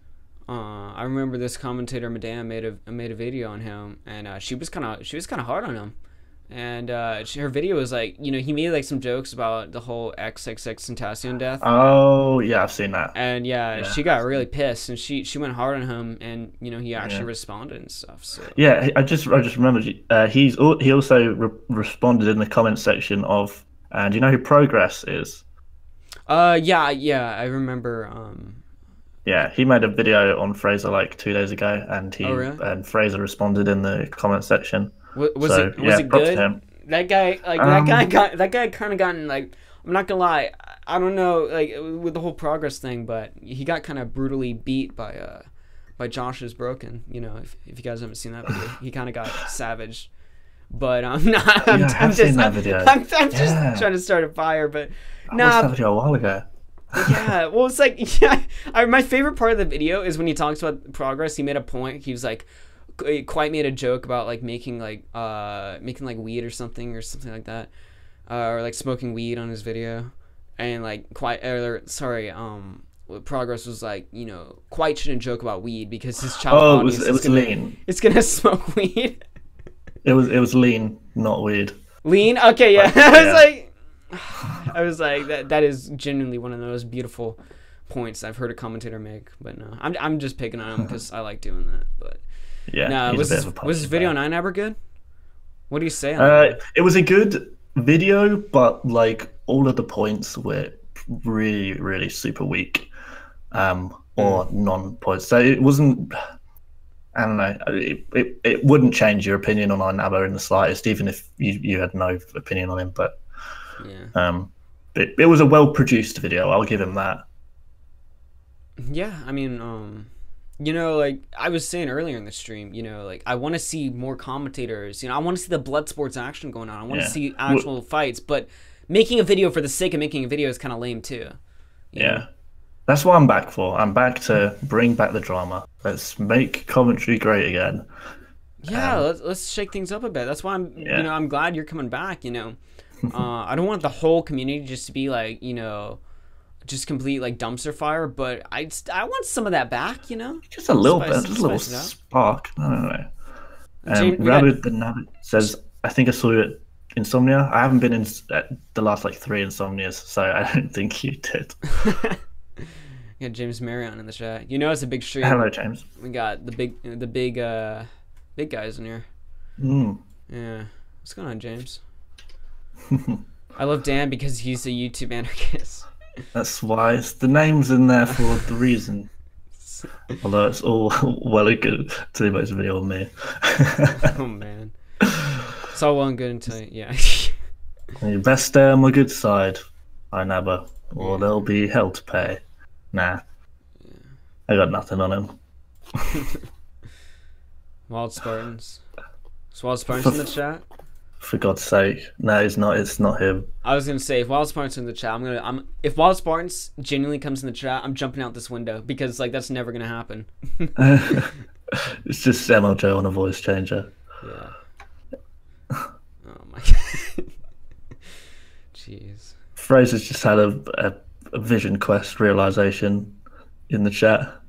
Speaker 6: I remember this commentator, Madame, made a video on him, and she was kind of hard on him. And her video was like, he made like some jokes about the whole XXX Tentacion death.
Speaker 7: Oh yeah, I've seen that.
Speaker 6: And she got really pissed, and she went hard on him, and he actually responded and stuff. So
Speaker 7: yeah, I just remembered he also responded in the comment section of, and you know who Progress is?
Speaker 6: Yeah, I remember.
Speaker 7: Yeah, he made a video on Fraser like 2 days ago, and and Fraser responded in the comment section.
Speaker 6: Was it good? That guy kind of gotten like, I'm not gonna lie, I don't know, like with the whole Progress thing, but he got kind of brutally beat by Josh is Broken. If you guys haven't seen that video, he kind of got savaged. But I'm just trying to start a fire. But
Speaker 7: I watched that video a while ago.
Speaker 6: Yeah, well, it's like my favorite part of the video is when he talks about Progress. He made a point. He was like, quite made a joke about like making like weed or something like that, or like smoking weed on his video, and like Progress was like, quite shouldn't joke about weed because his child audience
Speaker 7: it was lean.
Speaker 6: It's gonna smoke weed.
Speaker 7: It was lean, not weed.
Speaker 6: Lean? Okay, yeah. I was like that is genuinely one of the most beautiful points I've heard a commentator make. But no, I'm just picking on him because I like doing that. But
Speaker 7: yeah,
Speaker 6: no, was this video on Inabber good? What do you say on that?
Speaker 7: It was a good video, but like all of the points were really, really super weak, or non-points. So it wasn't. I don't know. It wouldn't change your opinion on Inabber in the slightest, even if you had no opinion on him. But it was a well-produced video. I'll give him that.
Speaker 6: Yeah, I mean, like I was saying earlier in the stream, like I want to see more commentators. I want to see the blood sports action going on. I want to see actual fights. But making a video for the sake of making a video is kind of lame too. You know?
Speaker 7: That's what I'm back for. I'm back to bring back the drama. Let's make commentary great again.
Speaker 6: Yeah, let's shake things up a bit. That's why I'm glad you're coming back. I don't want the whole community just to be like, just complete like dumpster fire, but I want some of that back.
Speaker 7: Just a little bit, just a little spark. I don't know. Rabbit the Nabbit says, I think I saw you at Insomnia. I haven't been in the last like 3 Insomnias, so I don't think you did.
Speaker 6: Yeah, James Marion in the chat. You know it's a big stream.
Speaker 7: Hello, James.
Speaker 6: We got the big guys in here. Yeah. What's going on, James? I love Dan because he's a YouTube anarchist.
Speaker 7: That's why the name's in there for the reason. Although it's all well and good to make a video on me.
Speaker 6: Oh man. It's all well and good until yeah.
Speaker 7: You best stay on my good side, I never, or there'll be hell to pay. Nah. I got nothing on him.
Speaker 6: Wild Spartans. Is Wild Spartans in the chat?
Speaker 7: For God's sake, no, it's not. It's not him.
Speaker 6: I was gonna say if Wild Spartans in the chat, if Wild Spartans genuinely comes in the chat, I'm jumping out this window because like that's never gonna happen.
Speaker 7: It's just MLJ on a voice changer.
Speaker 6: Yeah. Oh my god. Jeez.
Speaker 7: Fraser's just had a Vision Quest realization in the chat.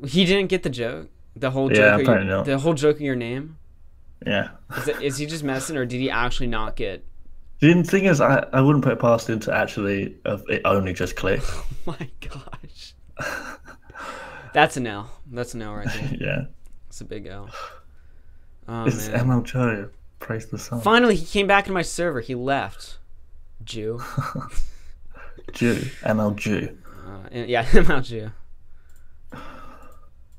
Speaker 6: He didn't get the joke. The whole joke.
Speaker 7: Yeah, apparently not.
Speaker 6: The whole joke of your name.
Speaker 7: Yeah.
Speaker 6: Is he just messing, or did he actually not get?
Speaker 7: The thing is, I wouldn't put it past him to actually it only just click.
Speaker 6: Oh my gosh. That's an L. That's an L right there.
Speaker 7: Yeah.
Speaker 6: It's a big L. Oh,
Speaker 7: it's
Speaker 6: man.
Speaker 7: MLJ. Praise the sun.
Speaker 6: Finally, he came back into my server. He left. Jew.
Speaker 7: Jew. MLG.
Speaker 6: Yeah, MLG.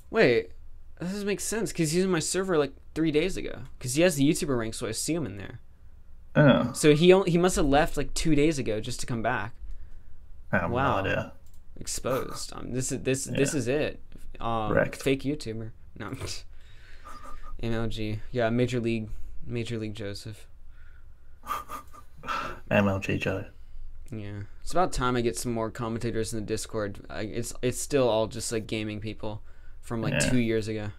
Speaker 6: Wait, that doesn't make sense because he's in my server like 3 days ago. Because he has the YouTuber rank, so I see him in there.
Speaker 7: Oh.
Speaker 6: So he must have left like 2 days ago just to come back.
Speaker 7: Wow. No idea.
Speaker 6: Exposed. This is it. Fake YouTuber. No. MLG. Yeah, Major League Joseph.
Speaker 7: MLG Joe.
Speaker 6: Yeah, it's about time I get some more commentators in the Discord. It's still all just like gaming people from like 2 years ago.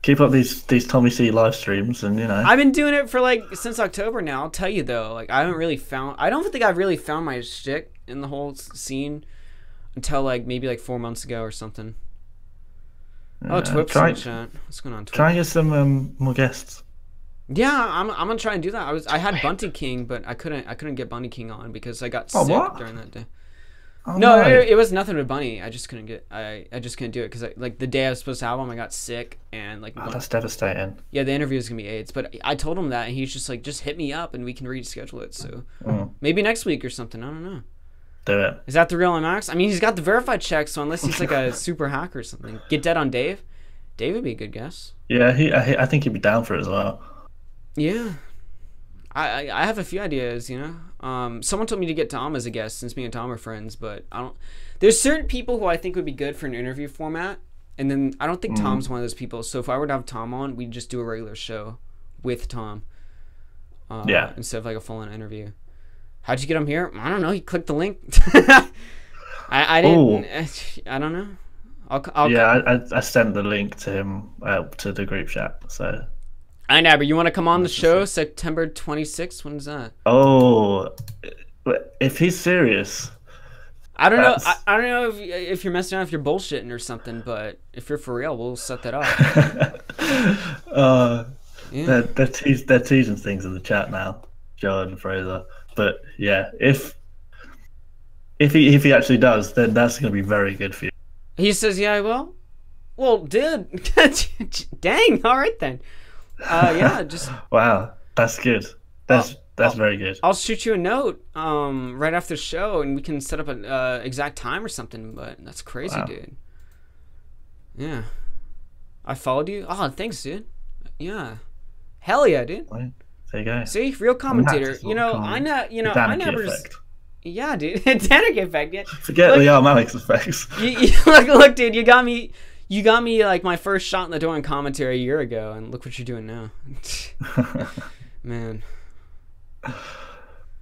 Speaker 7: Keep up these Tommy C live streams, and you know.
Speaker 6: I've been doing it for like since October now. I'll tell you though, like I don't think I've really found my shtick in the whole scene until like maybe like 4 months ago or something. Oh, Twip's in the chat. What's going on, Twip?
Speaker 7: Try and get some more guests.
Speaker 6: Yeah, I'm gonna try and do that. I had Bunty King, but I couldn't get Bunty King on because I got sick during that day.
Speaker 7: Oh,
Speaker 6: no, it was nothing with Bunny. I just couldn't get. I just couldn't do it because like the day I was supposed to have him, I got sick and like.
Speaker 7: Oh, that's devastating.
Speaker 6: Yeah, the interview is gonna be AIDS, but I told him that and he's just like, just hit me up and we can reschedule it. So maybe next week or something. I don't know.
Speaker 7: Do it.
Speaker 6: Is that the real MX? I mean, he's got the verified check, so unless he's like a super hacker or something, get dead on Dave. Dave would be a good guess.
Speaker 7: Yeah, I think he'd be down for it as well.
Speaker 6: Yeah, I have a few ideas, you know. Someone told me to get Tom as a guest since me and Tom are friends, but I don't. There's certain people who I think would be good for an interview format, and then I don't think Tom's one of those people. So if I were to have Tom on, we'd just do a regular show with Tom.
Speaker 7: Yeah.
Speaker 6: Instead of like a full-on interview. How'd you get him here? I don't know. He clicked the link. I didn't. I don't know.
Speaker 7: I sent the link to him to the group chat. So.
Speaker 6: I know, but you want to come on the show September 26th? When is that?
Speaker 7: Oh, if he's serious.
Speaker 6: I don't know. I don't know if you're messing around, if you're bullshitting or something. But if you're for real, we'll set that up.
Speaker 7: Yeah. They're teasing things in the chat now, Joe and Fraser. But yeah, if he actually does, then that's going to be very good for you.
Speaker 6: He says, "Yeah, I will." Well, dude, dang. All right then. Yeah, just.
Speaker 7: Wow, that's good. That's very good.
Speaker 6: I'll shoot you a note right after the show, and we can set up an exact time or something. But that's crazy, dude. Yeah, I followed you. Oh, thanks, dude. Yeah, hell yeah, dude.
Speaker 7: There you go.
Speaker 6: See, real commentator. You know, I know. You know, I never.
Speaker 7: Effect.
Speaker 6: Yeah, dude. Danarchy effect. Yeah.
Speaker 7: Forget the Alex effects.
Speaker 6: Look, dude. You got me like my first shot in the door in commentary a year ago, and look what you're doing now. Man.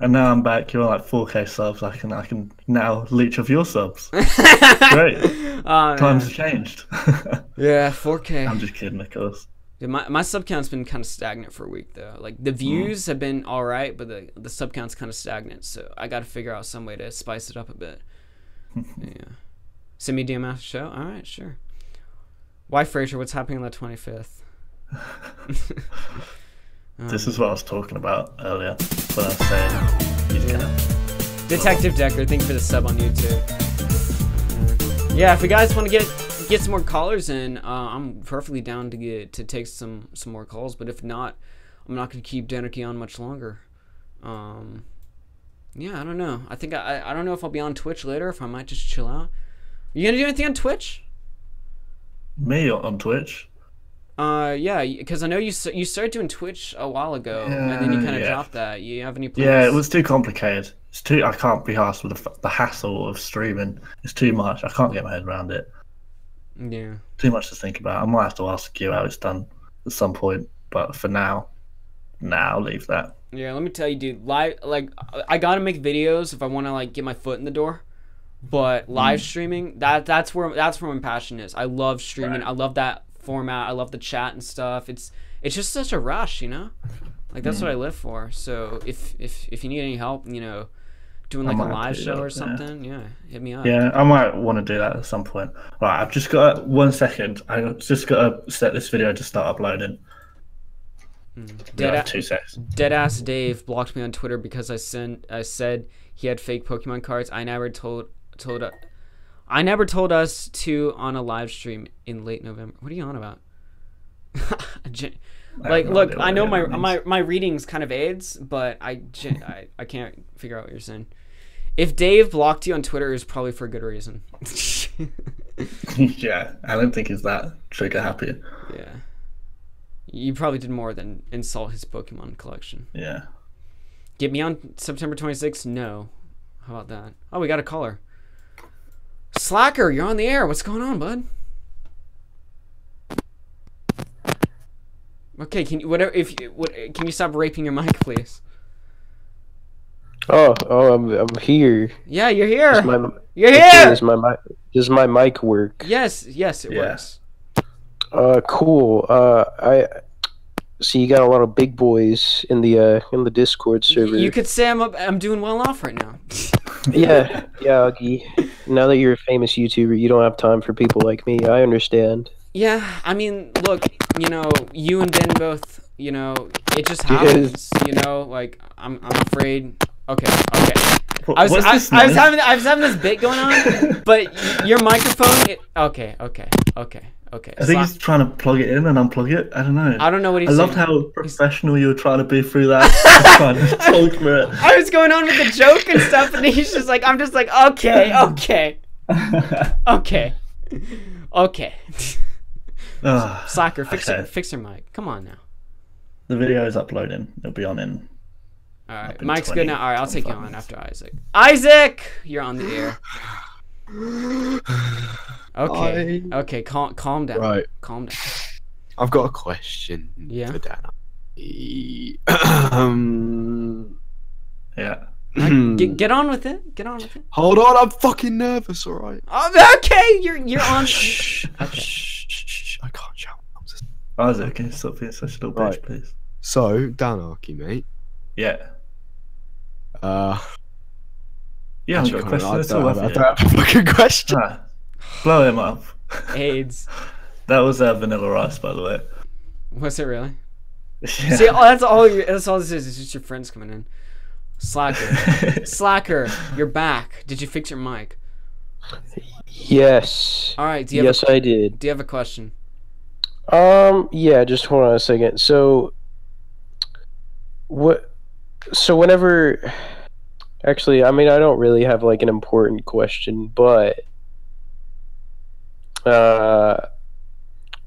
Speaker 7: And now I'm back. You're on like 4K subs. I can now leech off your subs. Great. Times have changed.
Speaker 6: Yeah, 4K.
Speaker 7: I'm just kidding, of course.
Speaker 6: Yeah, my sub count's been kind of stagnant for a week though. Like the views have been all right, but the sub count's kind of stagnant. So I got to figure out some way to spice it up a bit. Yeah. Send me a DM after the show. All right, sure. Why, Fraser? What's happening on the 25th?
Speaker 7: This is what I was talking about earlier when I was saying he's gonna.
Speaker 6: Detective Decker, thank you for the sub on YouTube. Yeah, if you guys want to get some more callers in, I'm perfectly down to take some more calls. But if not, I'm not gonna keep Danarchy on much longer. Yeah, I don't know. I think I don't know if I'll be on Twitch later. If I might just chill out. You gonna do anything on Twitch?
Speaker 7: Me on Twitch?
Speaker 6: Yeah, because I know you started doing Twitch a while ago, and then you kind of dropped that. You have any plans?
Speaker 7: Yeah, it was too complicated. I can't be arsed with the hassle of streaming. It's too much. I can't get my head around it.
Speaker 6: Yeah.
Speaker 7: Too much to think about. I might have to ask you how it's done at some point, but for now, I'll leave that.
Speaker 6: Yeah, let me tell you, dude. Live, like, I gotta make videos if I want to like get my foot in the door. But live streaming, that's where my passion is. I love streaming. Right. I love that format. I love the chat and stuff. It's just such a rush, you know. Like that's what I live for. So if you need any help, you know, doing like a live show or something, yeah, hit me up.
Speaker 7: Yeah, I might want to do that at some point. Right, I've just got 1 second. I've just got to set this video to start uploading.
Speaker 6: Deadass
Speaker 7: 2 seconds.
Speaker 6: Deadass Dave blocked me on Twitter because I said he had fake Pokemon cards. I never told us to on a live stream in late November. What are you on about? Like, look, I know my readings kind of aids, but I can't figure out what you're saying. If Dave blocked you on Twitter, it's probably for a good reason.
Speaker 7: Yeah, I don't think he's that trigger happy.
Speaker 6: Yeah. You probably did more than insult his Pokemon collection.
Speaker 7: Yeah.
Speaker 6: Get me on September 26th? No. How about that? Oh, we got a caller. Slacker, you're on the air. What's going on, bud? Okay, can you stop raping your mic, please?
Speaker 16: Oh, I'm here.
Speaker 6: Yeah, you're here. You're
Speaker 16: okay,
Speaker 6: here.
Speaker 16: Does my mic work?
Speaker 6: Yes, it works.
Speaker 16: Cool. So you got a lot of big boys in the Discord server.
Speaker 6: You could say I'm doing well off right now.
Speaker 16: yeah, Augie. Now that you're a famous YouTuber, you don't have time for people like me. I understand.
Speaker 6: Yeah, I mean, look, you know, you and Ben both, you know, it just happens. You know, like I'm afraid. Okay. I was having this bit going on, but your microphone. Okay.
Speaker 7: I think he's trying to plug it in and unplug it. I don't know.
Speaker 6: I don't know what he's
Speaker 7: saying. I loved how professional you were trying to be through that. Trying to talk through it.
Speaker 6: I was going on with the joke and stuff, and he's just like, I'm just like, okay. Slacker, fix your mic. Come on now.
Speaker 7: The video is uploading. It'll be on in.
Speaker 6: All right, Mike's good now. All right, I'll take you on after Isaac. Isaac, you're on the air. Okay, calm down.
Speaker 17: Right.
Speaker 6: Calm down.
Speaker 17: I've got a question for Dana.
Speaker 7: Yeah.
Speaker 6: Get on with it.
Speaker 17: Hold on, I'm fucking nervous. All right.
Speaker 6: Okay, you're on.
Speaker 17: Shh. I can't shout.
Speaker 7: Isaac, can you stop being such a little bitch, please?
Speaker 17: So, Danarchy, mate.
Speaker 7: Yeah. Yeah, I've got a question.
Speaker 17: I don't have a fucking question.
Speaker 7: Blow him up.
Speaker 6: AIDS.
Speaker 7: That was Vanilla Rice, by the way.
Speaker 6: Was it really?
Speaker 7: Yeah.
Speaker 6: See, that's all this is. It's just your friends coming in. Slacker, you're back. Did you fix your mic?
Speaker 16: Yes.
Speaker 6: All right.
Speaker 16: I did.
Speaker 6: Do you have a question?
Speaker 16: Yeah. Just hold on a second. So whenever, actually, I mean, I don't really have like an important question, but do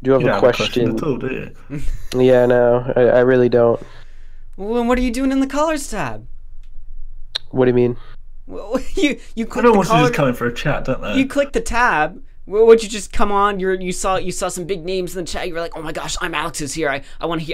Speaker 16: you have a question?
Speaker 7: At all, do you?
Speaker 16: Yeah, no, I really don't.
Speaker 6: Well, what are you doing in the colors tab?
Speaker 16: What do you mean?
Speaker 6: Well, you click
Speaker 7: Everyone wants to just come in for a chat, don't they?
Speaker 6: You click the tab. Would you just come on? You saw some big names in the chat. You were like, oh my gosh, I'm Alex is here. I'm Alex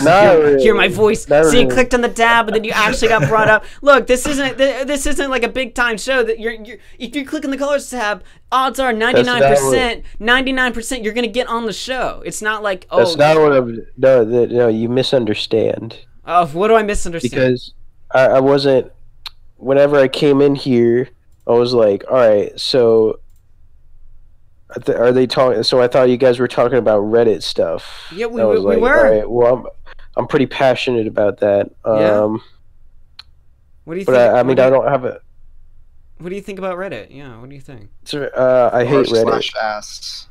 Speaker 6: to hear my voice. So you clicked on the tab, and then you actually got brought up. Look, this isn't like a big time show. That if you click on the colors tab, odds are 99%, you're gonna get on the show. It's not like
Speaker 16: That's not what I'm. No, you misunderstand.
Speaker 6: Oh, what do I misunderstand?
Speaker 16: Because I wasn't. Whenever I came in here, I was like, all right, so Are they talking? So I thought you guys were talking about Reddit stuff.
Speaker 6: Yeah, we
Speaker 16: I was
Speaker 6: were.
Speaker 16: All right, well, I'm pretty passionate about that.
Speaker 6: Yeah? What do you think?
Speaker 16: But I mean, I don't have a.
Speaker 6: What do you think about Reddit? Yeah, what do you think?
Speaker 16: I hate Reddit.
Speaker 8: /ass.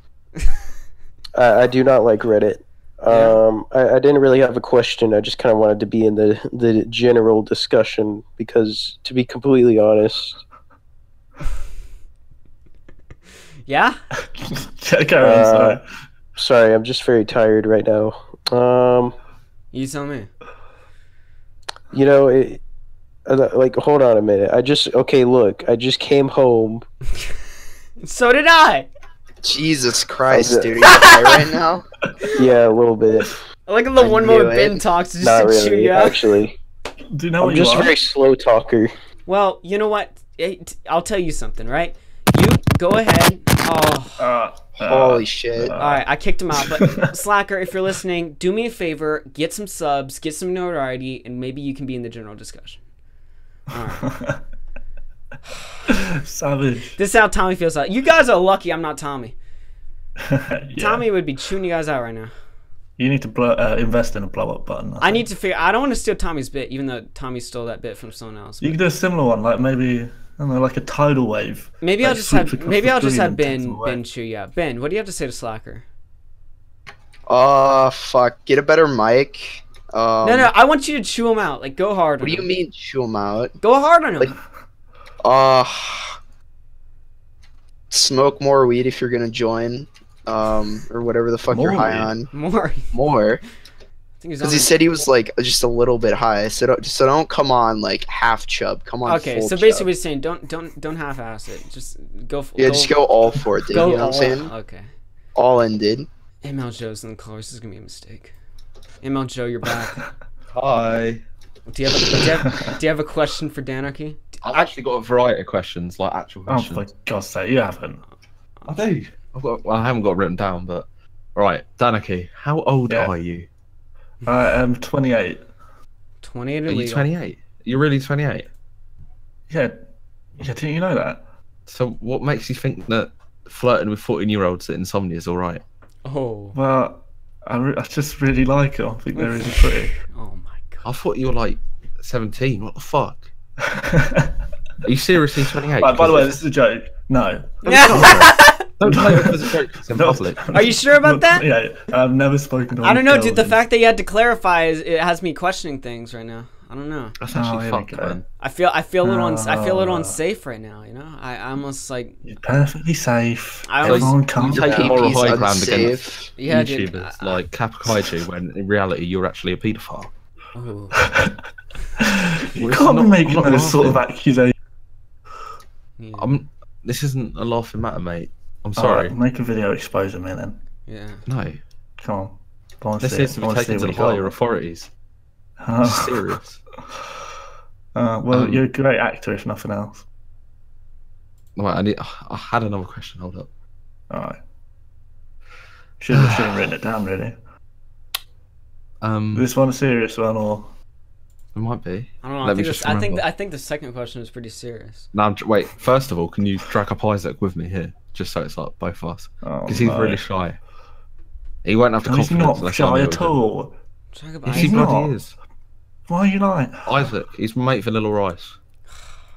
Speaker 16: I do not like Reddit. I didn't really have a question. I just kind of wanted to be in the general discussion because, to be completely honest.
Speaker 6: Yeah.
Speaker 16: Sorry, I'm just very tired right now.
Speaker 6: You tell me.
Speaker 16: You know, like, hold on a minute. Look, I just came home.
Speaker 6: So did I.
Speaker 8: Jesus Christ, dude. Are you high right now?
Speaker 16: Yeah, a little bit.
Speaker 6: I like the one moment Ben talks just
Speaker 16: Not
Speaker 6: to chew
Speaker 16: really,
Speaker 6: you out.
Speaker 16: actually.
Speaker 7: Do you know
Speaker 16: I'm just a very slow talker.
Speaker 6: Well, you know what? I'll tell you something, right? You go ahead. Oh.
Speaker 8: Holy shit.
Speaker 6: Alright, I kicked him out, but Slacker, if you're listening, do me a favor, get some subs, get some notoriety, and maybe you can be in the general discussion. Alright.
Speaker 7: Savage.
Speaker 6: This is how Tommy feels. You guys are lucky I'm not Tommy.
Speaker 7: Yeah.
Speaker 6: Tommy would be chewing you guys out right now.
Speaker 7: You need to invest in a blow up button.
Speaker 6: I need to figure. I don't want to steal Tommy's bit, even though Tommy stole that bit from someone else.
Speaker 7: You could do a similar one, like maybe, I don't know, like a tidal wave.
Speaker 6: Maybe
Speaker 7: like
Speaker 6: I'll just have Ben chew you out. Ben, what do you have to say to Slacker?
Speaker 8: Fuck. Get a better mic.
Speaker 6: No, I want you to chew him out. Like, go hard on him.
Speaker 8: What do you mean chew him out?
Speaker 6: Go hard on him.
Speaker 8: Like, smoke more weed if you're gonna join. Or whatever the fuck you're high on. More. Because he said he was like just a little bit high. So don't come on like half chub. Come on.
Speaker 6: Okay,
Speaker 8: full
Speaker 6: so
Speaker 8: chub.
Speaker 6: basically we're saying don't half-ass it. Just go.
Speaker 8: Just go all for it, dude. You know what I'm saying?
Speaker 6: Okay.
Speaker 8: All in, dude.
Speaker 6: ML Joe's in the car. This is gonna be a mistake. ML Joe, you're back.
Speaker 13: Hi.
Speaker 6: Do you have a question for Danarchy?
Speaker 13: I've actually got a variety of questions, like actual questions.
Speaker 7: Oh, for God's sake, you haven't.
Speaker 13: I do. I haven't got it written down, but right, Danarchy, how old are you?
Speaker 7: I am 28.
Speaker 6: 28
Speaker 13: Are you 28? You're really 28?
Speaker 7: Yeah. Didn't you know that?
Speaker 13: So what makes you think that flirting with 14-year-olds at insomnia is all right?
Speaker 6: Oh.
Speaker 7: Well, I just really like them. I think they're really pretty.
Speaker 6: Oh my God.
Speaker 13: I thought you were like 17. What the fuck? Are you seriously 28?
Speaker 7: Right, by the way, this is a joke. No.
Speaker 13: Don't play it as a joke. It's in public.
Speaker 6: Are you sure about that?
Speaker 7: Yeah, I've never spoken to.
Speaker 6: I don't know, dude. The fact that you had to clarify it has me questioning things right now. I don't know.
Speaker 13: That's actually fucked, man.
Speaker 6: I feel a little unsafe right now. You know, I almost like.
Speaker 7: You're perfectly safe.
Speaker 13: Everyone comes. You take a moral high ground against
Speaker 6: yeah,
Speaker 13: YouTubers like Kapakaiju, when in reality you're actually a paedophile.
Speaker 6: Oh.
Speaker 7: You can't be making those sort of accusations.
Speaker 6: Yeah.
Speaker 13: This isn't a laughing matter, mate. I'm sorry.
Speaker 7: Right, make a video exposing me then.
Speaker 6: Yeah.
Speaker 13: No.
Speaker 7: Come on.
Speaker 13: This is to be taken to the higher authorities. It's serious.
Speaker 7: Well, you're a great actor, if nothing else.
Speaker 13: Right, I had another question. Hold up.
Speaker 7: Alright. Should have written it down, really. This one a serious one, or?
Speaker 13: It might be.
Speaker 6: I don't know. I think the second question is pretty serious.
Speaker 13: Now, wait. First of all, can you drag up Isaac with me here, just so it's like both of us? Because he's really shy. He won't have the confidence.
Speaker 7: He's not shy at all.
Speaker 13: Yes, he bloody is.
Speaker 7: Why are you like
Speaker 13: Isaac? He's mate Vanilla Rice.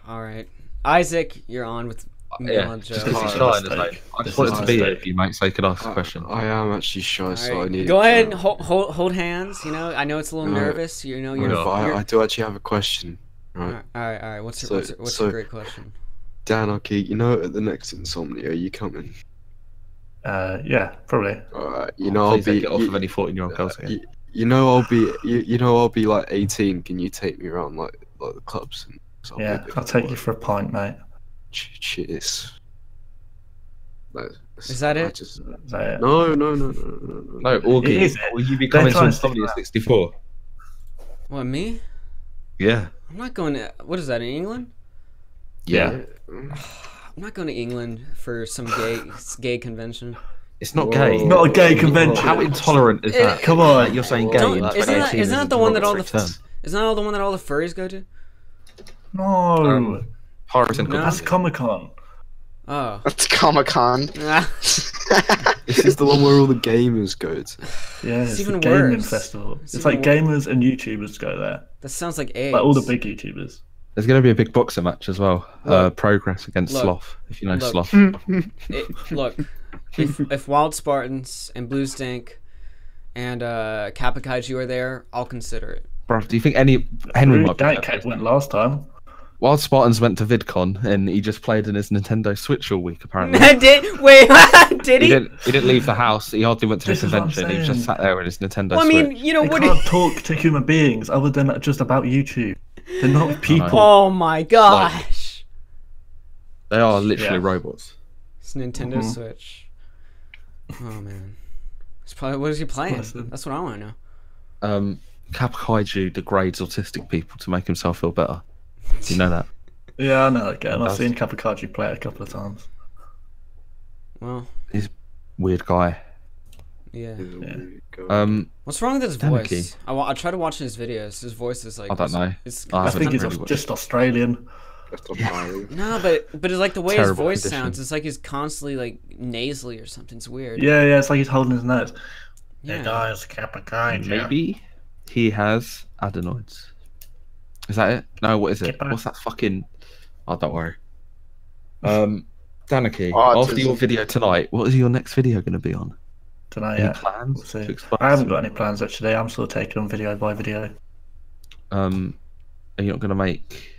Speaker 6: All right, Isaac, you're on with.
Speaker 13: Yeah, just because he's shy. I just wanted to be here for you, mate, so you could ask a question.
Speaker 17: I am actually shy, so I need.
Speaker 6: Go ahead and hold hands. You know, I know it's a little nervous. You know,
Speaker 17: I do actually have a question. Right.
Speaker 6: All right. What's a great question?
Speaker 17: Danarchy, you know, at the next Insomnia, are you coming?
Speaker 7: Yeah, probably.
Speaker 17: Alright, you know, I'll be
Speaker 13: get off of any 14-year-old girls again.
Speaker 17: You know, I'll be like 18. Can you take me around like the clubs? And
Speaker 7: yeah, I'll take you for a pint, mate.
Speaker 17: Cheers.
Speaker 6: Is that it?
Speaker 17: No,
Speaker 13: Augie, will you be coming to Insomnia 64?
Speaker 6: What, me?
Speaker 13: Yeah.
Speaker 6: I'm not going to. What is that, in England?
Speaker 13: Yeah.
Speaker 6: I'm not going to England for some gay convention.
Speaker 13: It's not gay.
Speaker 7: It's not a gay convention.
Speaker 13: How intolerant is that?
Speaker 7: Come on.
Speaker 13: You're saying gay in 2018.
Speaker 6: Isn't that the one that all the furries go to?
Speaker 7: No.
Speaker 13: That's
Speaker 7: Comic-Con.
Speaker 6: Oh.
Speaker 8: That's Comic-Con.
Speaker 17: This is the one where all the gamers go to.
Speaker 7: Yeah, it's
Speaker 6: even
Speaker 7: a gaming
Speaker 6: worse.
Speaker 7: festival.
Speaker 6: It's
Speaker 7: It's
Speaker 6: even
Speaker 7: like gamers and YouTubers go there.
Speaker 6: That sounds like AIDS.
Speaker 7: Like all the big YouTubers.
Speaker 13: There's going to be a big boxing match as well.
Speaker 6: Look.
Speaker 13: Progress against
Speaker 6: Look.
Speaker 13: Sloth, if you know
Speaker 6: Look.
Speaker 13: Sloth.
Speaker 6: Look, if Wild Spartans and Blue Stink and Kappa Kaiju are there, I'll consider it.
Speaker 13: Bro, do you think any Henry might be
Speaker 7: Dank went last time.
Speaker 13: Wild Spartans went to VidCon and he just played in his Nintendo Switch all week apparently.
Speaker 6: Did he?
Speaker 13: He didn't leave the house. He hardly went to
Speaker 7: This
Speaker 13: his
Speaker 7: is what I'm
Speaker 13: convention. He was just
Speaker 7: saying.
Speaker 13: sat there with his Nintendo
Speaker 6: Well, I
Speaker 13: Switch.
Speaker 6: mean, you know,
Speaker 7: They
Speaker 6: what
Speaker 7: can't talk to human beings other than just about YouTube. They're not people.
Speaker 6: Oh my gosh.
Speaker 13: They are literally
Speaker 7: Yeah.
Speaker 13: robots.
Speaker 6: It's Nintendo
Speaker 7: Mhm.
Speaker 6: Switch. Oh man. It's probably, what is he playing? That's what I want to know.
Speaker 13: Kappa Kaiju degrades autistic people to make himself feel better. Do you know that?
Speaker 7: Yeah, I know that game. I've
Speaker 13: Does.
Speaker 7: seen Kappa Kaiju play it a couple of times.
Speaker 6: Well,
Speaker 13: He's a weird guy.
Speaker 6: yeah.
Speaker 13: What's
Speaker 6: wrong with his
Speaker 13: Danarchy?
Speaker 6: voice? I try to watch his videos. His voice is like.
Speaker 13: I don't know.
Speaker 6: It's,
Speaker 13: I
Speaker 7: I think he's
Speaker 13: really watched
Speaker 7: just Australian.
Speaker 6: No, but it's like the way his
Speaker 13: Terrible
Speaker 6: voice
Speaker 13: condition.
Speaker 6: sounds. It's like he's constantly like nasally or something. It's weird.
Speaker 7: Yeah, it's like he's holding his nose.
Speaker 6: Yeah.
Speaker 7: Hey guys, Kappa Kaiju.
Speaker 13: Maybe he has adenoids. Is that it? No, what is it?
Speaker 7: Kipper.
Speaker 13: What's that fucking... Oh, don't worry. Danarchy,
Speaker 8: Autism.
Speaker 13: after your video tonight, what is your next video going to be on?
Speaker 7: Tonight,
Speaker 13: Any
Speaker 7: yeah.
Speaker 13: plans?
Speaker 7: We'll see.
Speaker 13: to explore?
Speaker 7: I haven't got any plans actually. I'm still taking on video by video.
Speaker 13: Are you not going to make...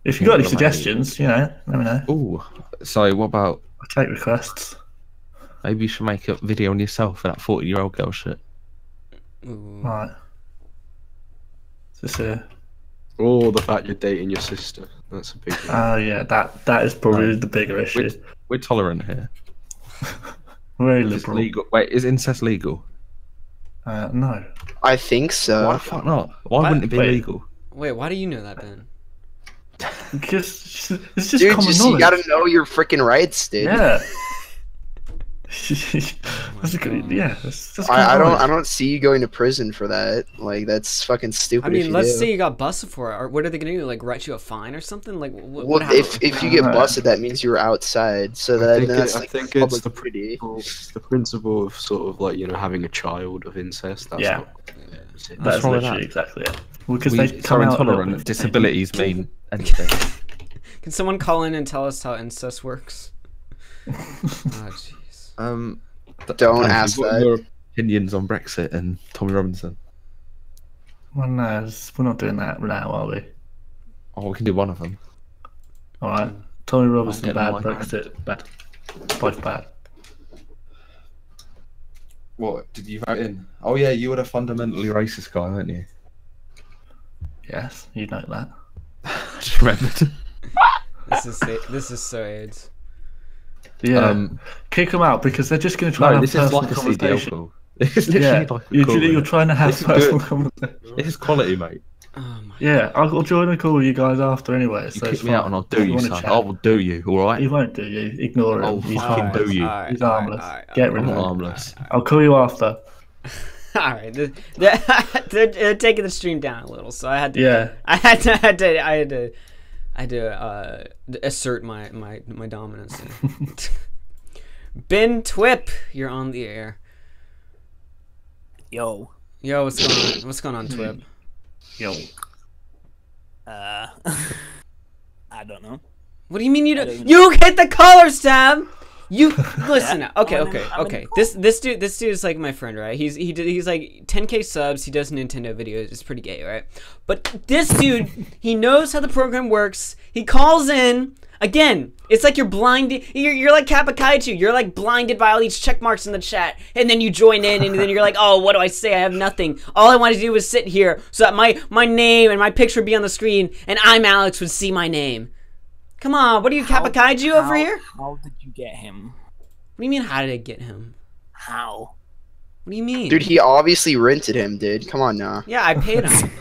Speaker 7: If you've got any suggestions, you know, let me know.
Speaker 13: Ooh, so what about...
Speaker 7: I take requests.
Speaker 13: Maybe you should make a video on yourself and that 40-year-old girl shit.
Speaker 7: Right. Is this
Speaker 17: Or the fact you're dating your sister. That's a big one.
Speaker 7: Oh yeah, that is probably the bigger issue.
Speaker 13: We're tolerant here.
Speaker 7: Very
Speaker 13: It's
Speaker 7: liberal.
Speaker 13: legal. Wait, is incest legal?
Speaker 7: No.
Speaker 8: I think so.
Speaker 13: Why the fuck not? Why wouldn't it be
Speaker 7: Wait.
Speaker 13: legal?
Speaker 6: Wait, why do you know that, Ben?
Speaker 7: Because it's just
Speaker 8: Dude,
Speaker 7: common
Speaker 8: just,
Speaker 7: knowledge.
Speaker 8: you gotta know your freaking rights, dude.
Speaker 7: Yeah. That's a good, yeah. That's
Speaker 8: I
Speaker 7: common knowledge.
Speaker 8: don't see you going to prison for that. Like that's fucking stupid.
Speaker 6: I mean,
Speaker 8: if you
Speaker 6: let's
Speaker 8: do.
Speaker 6: say you got busted for it. Or what are they gonna do? Like write you a fine or something? Like what?
Speaker 8: Well, if you get busted, that means you were outside. So
Speaker 17: I
Speaker 8: that's
Speaker 17: think
Speaker 8: like
Speaker 17: it's
Speaker 8: public
Speaker 17: the
Speaker 8: property.
Speaker 17: the principle of sort of like, you know, having a child of incest. That's
Speaker 7: Yeah.
Speaker 17: not,
Speaker 7: That's
Speaker 13: wrong with
Speaker 7: literally
Speaker 13: that?
Speaker 7: exactly it. Well, because
Speaker 13: We
Speaker 7: they
Speaker 13: are
Speaker 7: come out a little
Speaker 13: intolerant.
Speaker 7: bit-
Speaker 13: Disabilities mean anything.
Speaker 6: Can someone call in and tell us how incest works? Oh, jeez.
Speaker 8: Don't
Speaker 13: Danarchy,
Speaker 8: ask
Speaker 13: what are
Speaker 8: that.
Speaker 13: your opinions on Brexit and Tommy Robinson?
Speaker 7: Well, no, we're not doing that now, are we?
Speaker 13: Oh, we can do one of them.
Speaker 7: All right. Tommy Robinson,
Speaker 13: get
Speaker 7: bad.
Speaker 13: my
Speaker 7: Brexit, bad. Both bad.
Speaker 13: What did you vote in? Oh yeah, you were the fundamentally racist guy, weren't you?
Speaker 7: Yes, you know that.
Speaker 13: I just remembered.
Speaker 6: This is so AIDS.
Speaker 7: Yeah. Kick them out because they're just going to try
Speaker 13: No,
Speaker 7: and
Speaker 13: this
Speaker 7: have
Speaker 13: is
Speaker 7: personal
Speaker 13: like a CDL
Speaker 7: conversation.
Speaker 13: call. This is literally
Speaker 7: Yeah,
Speaker 13: like a
Speaker 7: you're,
Speaker 13: call.
Speaker 7: you're trying to have
Speaker 13: This is
Speaker 7: personal
Speaker 13: good.
Speaker 7: conversation.
Speaker 13: This is quality, mate.
Speaker 7: Yeah, I'll join a call with you guys after anyway.
Speaker 13: You
Speaker 7: So
Speaker 13: kick
Speaker 7: it's
Speaker 13: me out
Speaker 7: fine.
Speaker 13: and I'll
Speaker 7: If
Speaker 13: do you,
Speaker 7: wanna
Speaker 13: son.
Speaker 7: chat.
Speaker 13: I will do you, alright?
Speaker 7: He won't do you. Ignore him.
Speaker 13: I'll
Speaker 7: He's
Speaker 13: fucking
Speaker 7: harmless.
Speaker 13: do you.
Speaker 7: He's harmless. Get rid
Speaker 13: I'm
Speaker 7: of
Speaker 13: not
Speaker 7: him.
Speaker 13: harmless.
Speaker 7: I'll call you after.
Speaker 6: All right, they're taking the stream down a little, so I had to.
Speaker 7: Yeah.
Speaker 6: I had to assert my dominance. Ben Twip, you're on the air.
Speaker 18: Yo.
Speaker 6: Yo, what's going on? What's going on, Twip?
Speaker 7: Yo.
Speaker 18: I don't know.
Speaker 6: What do you mean you don't? You hit the colors tab. You listen.
Speaker 18: Yeah,
Speaker 6: Okay,
Speaker 18: I'm in-
Speaker 6: okay,
Speaker 18: I'm in
Speaker 6: okay.
Speaker 18: the
Speaker 6: This dude is like my friend, right? He's like 10K subs. He does Nintendo videos. It's pretty gay, right? But this dude, he knows how the program works. He calls in. Again, it's like you're blinded. You're like Kappa Kaiju. You're like blinded by all these check marks in the chat, and then you join in, and then you're like, oh, what do I say? I have nothing. All I wanted to do was sit here so that my name and my picture would be on the screen, and I'm Alex would see my name. Come on, what are you, Kappa Kaiju over here?
Speaker 18: How did you get him?
Speaker 6: What do you mean, how did I get him?
Speaker 18: How?
Speaker 6: What do you mean?
Speaker 8: Dude, he obviously rented him, dude. Come on now.
Speaker 6: Yeah, I paid him.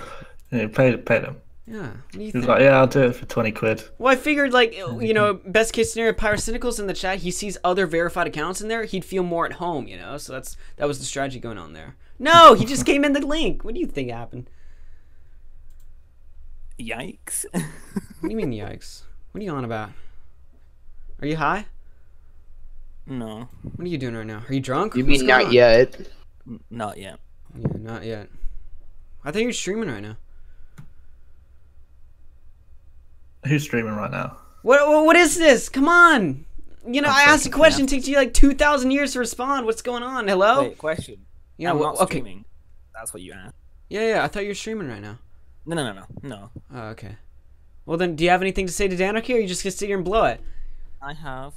Speaker 7: Yeah, paid him.
Speaker 6: Yeah, what do you
Speaker 7: He was
Speaker 6: think?
Speaker 7: like, yeah, I'll do it for 20 quid.
Speaker 6: Well, I figured, like, you know, best case scenario, Pyrocynical's in the chat. He sees other verified accounts in there. He'd feel more at home, you know? So that was the strategy going on there. No, he just came in the link. What do you think happened?
Speaker 18: Yikes.
Speaker 6: What do you mean, yikes? What are you on about? Are you high?
Speaker 18: No.
Speaker 6: What are you doing right now? Are you drunk?
Speaker 8: You mean not yet?
Speaker 18: Not yet.
Speaker 6: Yeah, not yet. I thought you were streaming right now.
Speaker 7: Who's streaming right now?
Speaker 6: What is this? Come on! You know, I asked a question. It takes you like 2,000 years to respond. What's going on? Hello?
Speaker 18: Wait, question.
Speaker 6: Yeah,
Speaker 18: I'm
Speaker 6: well,
Speaker 18: not
Speaker 6: okay.
Speaker 18: streaming. That's what you asked.
Speaker 6: Yeah. I thought you were streaming right now.
Speaker 18: No.
Speaker 6: Oh, okay. Well, then, do you have anything to say to Danarchy, or are you just gonna sit here and blow it?
Speaker 18: I have.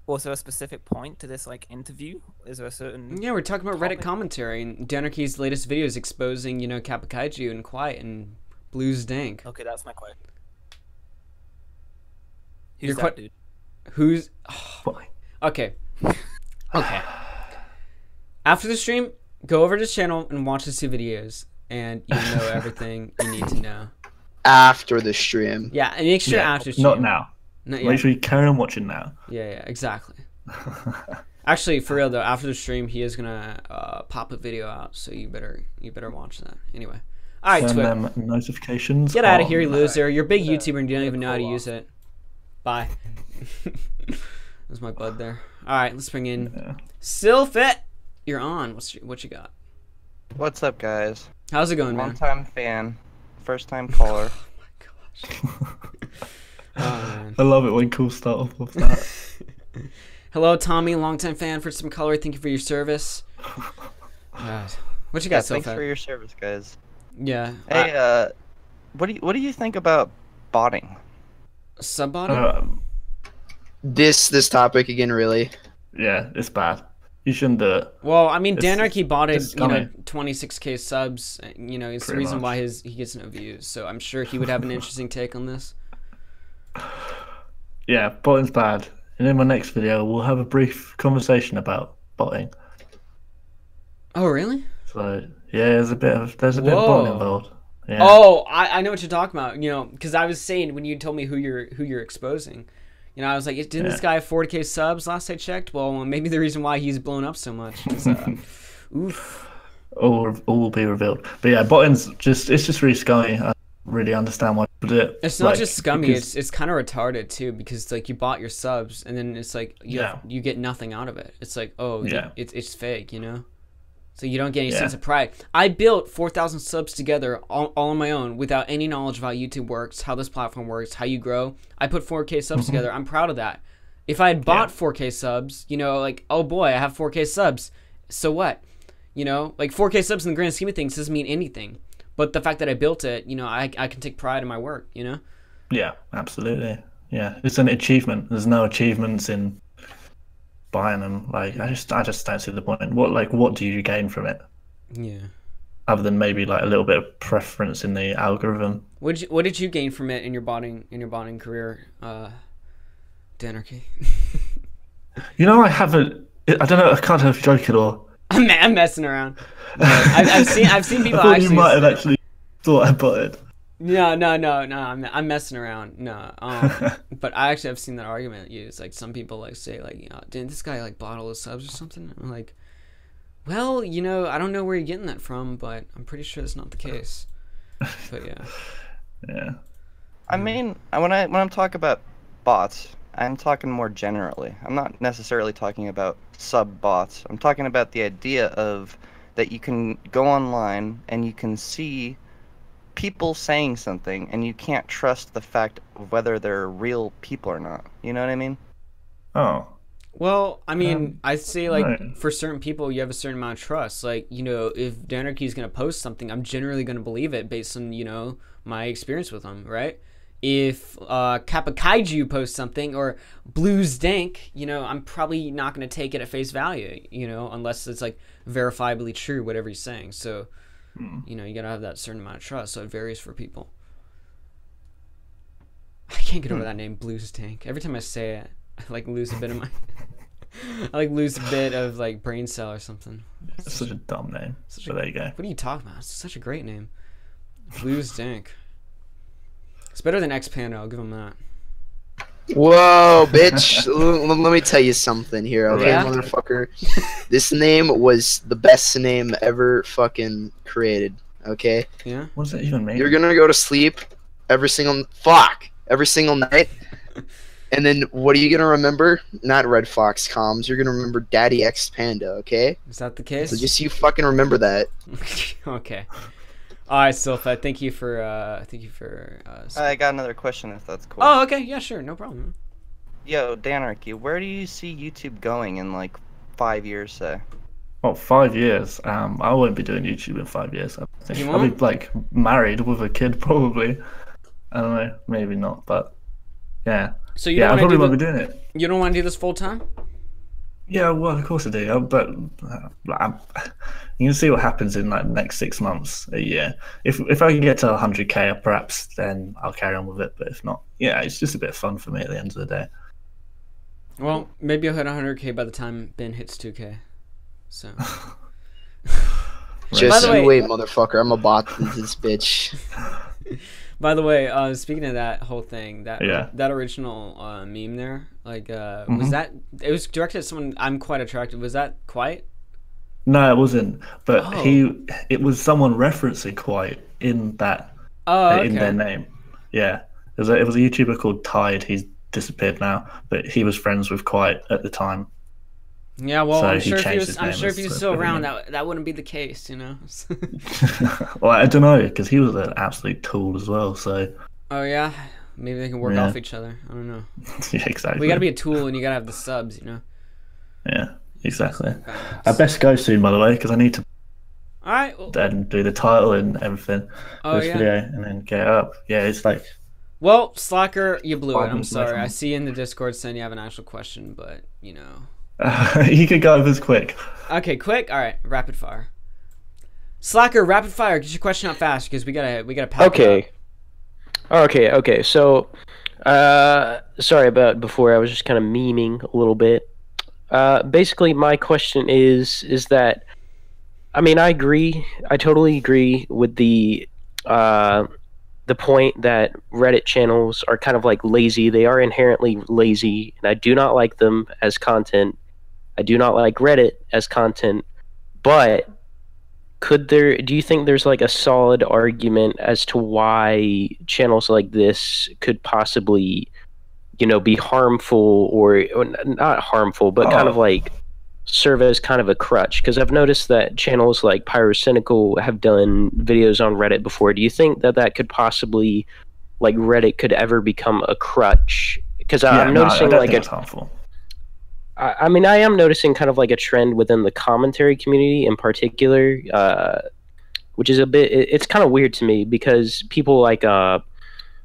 Speaker 18: Was there a specific point to this like interview? Is there a certain?
Speaker 6: Yeah, we're talking about Reddit commentary, and Danarchy's latest video is exposing, you know, Kappa Kaiju and Quiet and Blues Dank.
Speaker 18: Okay, that's my question.
Speaker 6: You're
Speaker 18: Who's that dude?
Speaker 6: Who's? Oh, okay. Okay. After the stream, go over to his channel and watch his 2 videos, and you'll know everything you need to know.
Speaker 8: After the stream.
Speaker 6: Yeah, and make sure after stream.
Speaker 7: Not now.
Speaker 6: Not
Speaker 7: Make sure you carry on watching now.
Speaker 6: Yeah, exactly. Actually, for real though, after the stream, he is gonna pop a video out, so you better watch that. Anyway, all right,
Speaker 7: Send
Speaker 6: Twip.
Speaker 7: them notifications.
Speaker 6: Get out of here, you loser! You're a big YouTuber and you don't even know how to use it. Bye. There's my bud there. All right, let's bring in Sylphit. You're on. What you got?
Speaker 19: What's up, guys?
Speaker 6: How's it going, man?
Speaker 19: Long-time fan, first-time caller.
Speaker 6: Oh,
Speaker 7: I love it when calls start off with that.
Speaker 6: Hello, Tommy, longtime fan for some color. Thank you for your service. What you got, Sylphit?
Speaker 19: Thanks for your service, guys.
Speaker 6: Yeah.
Speaker 19: Hey, what do you think about botting?
Speaker 6: Sub-botting?
Speaker 8: This topic again, really?
Speaker 7: Yeah, it's bad. You shouldn't do it.
Speaker 6: Well, I mean, Danarchy botted, you know,
Speaker 7: scummy.
Speaker 6: 26k subs. You know, it's the
Speaker 7: Pretty
Speaker 6: reason
Speaker 7: much.
Speaker 6: why he gets no views. So I'm sure he would have an interesting take on this.
Speaker 7: Yeah, botting's bad. And in my next video, we'll have a brief conversation about botting.
Speaker 6: Oh, really?
Speaker 7: So yeah, there's a bit of botting involved. Yeah.
Speaker 6: Oh, I know what you're talking about. You know, because I was saying when you told me who you're exposing, you know, I was like, didn't this guy have 40k subs last I checked? Well, maybe the reason why he's blown up so much is, oof.
Speaker 7: All will be revealed. But yeah, botting's just really scummy. I don't really understand why people do it.
Speaker 6: It's not just scummy. It's kind of retarded too, because like you bought your subs and then it's like you get nothing out of it. It's like, oh yeah, it's fake, you know. So you don't get any sense of pride. I built 4,000 subs together all on my own without any knowledge of how YouTube works, how this platform works, how you grow. I put 4K subs together. I'm proud of that. If I had bought 4K subs, you know, like, oh boy, I have 4K subs. So what? You know, like 4K subs in the grand scheme of things doesn't mean anything. But the fact that I built it, you know, I can take pride in my work, you know?
Speaker 7: Yeah, absolutely. Yeah, it's an achievement. There's no achievements in buying them. Like, I just don't see the point. What do you gain from it?
Speaker 6: Yeah.
Speaker 7: Other than maybe like a little bit of preference in the algorithm.
Speaker 6: What did you gain from it in your botting career, Danarchy?
Speaker 7: You know, I haven't. I don't know. I can't tell if you're joking or.
Speaker 6: I'm messing around. I've seen people.
Speaker 7: I thought
Speaker 6: actually
Speaker 7: you might have actually thought I botted.
Speaker 6: No. I'm messing around. No. But I actually have seen that argument used. Like some people like say like, you know, didn't this guy like bottle his subs or something? I'm like, well, you know, I don't know where you're getting that from, but I'm pretty sure that's not the case. But yeah.
Speaker 7: Yeah.
Speaker 19: I mean, when I'm talking about bots, I'm talking more generally. I'm not necessarily talking about sub bots. I'm talking about the idea of that you can go online and you can see people saying something and you can't trust the fact of whether they're real people or not. You know what I mean?
Speaker 7: Oh.
Speaker 6: Well, I mean, I'd say like for certain people, you have a certain amount of trust. Like, you know, if Danarchy is going to post something, I'm generally going to believe it based on, you know, my experience with him, right? If Kappa Kaiju posts something or Blues Dank, you know, I'm probably not going to take it at face value, you know, unless it's like verifiably true, whatever he's saying. So, you know, you got to have that certain amount of trust. So it varies for people. I can't get over that name, Blues Dank. Every time I say it, I like lose a bit of my, I like lose a bit of like brain cell or something.
Speaker 7: It's such a dumb name. So there you go.
Speaker 6: What are you talking about? It's such a great name. Blues Dank. It's better than X Panda, I'll give him that.
Speaker 8: Whoa, bitch. Let me tell you something here, okay, motherfucker. This name was the best name ever fucking created, okay?
Speaker 6: Yeah?
Speaker 7: What does that even mean?
Speaker 8: You're gonna go to sleep every single night And then what are you gonna remember? Not RedFoxComms. You're gonna remember Daddy X Panda. Okay?
Speaker 6: Is that the case?
Speaker 8: So just you fucking remember that.
Speaker 6: Okay. All right, Silpha. Thank you for.
Speaker 19: I got another question, if that's cool.
Speaker 6: Oh, okay. Yeah, sure. No problem.
Speaker 19: Yo, Danarchy, where do you see YouTube going in like 5 years, say?
Speaker 7: Well, 5 years. I won't be doing YouTube in 5 years. I think I'll be like married with a kid, probably. I don't know. Maybe not, but yeah.
Speaker 6: So you
Speaker 7: yeah, I
Speaker 6: don't
Speaker 7: probably
Speaker 6: want
Speaker 7: won't be doing it.
Speaker 6: You don't want to do this full time?
Speaker 7: Yeah, well, of course I do. But you can see what happens in like the next 6 months, a year. If I can get to 100k, perhaps then I'll carry on with it. But if not, yeah, it's just a bit of fun for me at the end of the day.
Speaker 6: Well, maybe I'll hit 100k by the time Ben hits 2k. So.
Speaker 8: Just you wait, motherfucker. I'm a bot this bitch.
Speaker 6: By the way, speaking of that whole thing, that original meme there, like, was that? It was directed at someone I'm quite attracted. Was that Quiet?
Speaker 7: No, it wasn't. But it was someone referencing Quiet in that, in their name. Yeah, it was a YouTuber called Tide. He's disappeared now, but he was friends with Quiet at the time.
Speaker 6: Yeah, well,
Speaker 7: So
Speaker 6: I'm
Speaker 7: he
Speaker 6: sure if he
Speaker 7: changed
Speaker 6: was,
Speaker 7: his
Speaker 6: I'm
Speaker 7: name
Speaker 6: sure if
Speaker 7: as
Speaker 6: he was
Speaker 7: the
Speaker 6: still
Speaker 7: living
Speaker 6: around,
Speaker 7: name.
Speaker 6: that wouldn't be the case, you know.
Speaker 7: Well, I don't know, because he was an absolute tool as well. So.
Speaker 6: Oh yeah, maybe they can work off each other. I don't know.
Speaker 7: Yeah, exactly.
Speaker 6: We gotta be a tool, and you gotta have the subs, you know.
Speaker 7: Yeah, exactly. I best go soon, by the way, because I need to.
Speaker 6: All right. Well,
Speaker 7: then do the title and everything for this video, and then get it up. Yeah, it's like.
Speaker 6: Well, Slacker, you blew it.
Speaker 7: 5
Speaker 6: I'm
Speaker 7: minutes
Speaker 6: sorry.
Speaker 7: left.
Speaker 6: I see in the Discord saying you have an actual question, but you know.
Speaker 7: You could go this quick.
Speaker 6: Okay, quick. All right, rapid fire. Slacker, rapid fire. Get your question out fast because we gotta pack it up.
Speaker 16: Okay. So, sorry about before. I was just kind of memeing a little bit. Basically, my question is that, I mean, I agree. I totally agree with the point that Reddit channels are kind of like lazy. They are inherently lazy, and I do not like them as content. I do not like Reddit as content, but do you think there's like a solid argument as to why channels like this could possibly, be harmful or not harmful, but kind of like serve as kind of a crutch? Because I've noticed that channels like Pyrocynical have done videos on Reddit before. Do you think that could possibly, like, Reddit could ever become a crutch? Because I'm noticing like
Speaker 7: it's harmful.
Speaker 16: I mean, I am noticing kind of like a trend within the commentary community in particular, which is it's kind of weird to me because people like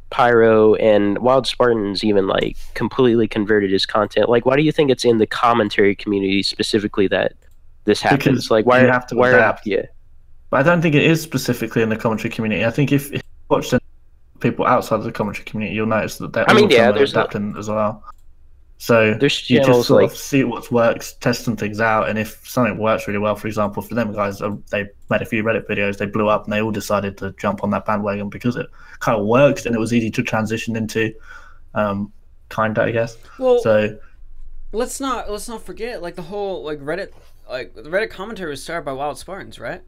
Speaker 16: Pyro and Wild Spartans even like completely converted his content. Like, why do you think it's in the commentary community specifically that this happens?
Speaker 7: Because
Speaker 16: like, why
Speaker 7: you have to adapt.
Speaker 16: Yeah.
Speaker 7: But I don't think it is specifically in the commentary community. I think if you watch the people outside of the commentary community, you'll notice that they're also adapting as well. So
Speaker 16: there's
Speaker 7: you just sort of see what works, test some things out, and if something works really well, for example, for them guys, they made a few Reddit videos, they blew up, and they all decided to jump on that bandwagon because it kind of worked and it was easy to transition into, I guess.
Speaker 6: Well,
Speaker 7: so
Speaker 6: let's not forget like the whole like Reddit, like the Reddit commentary was started by Wild Spartans, right?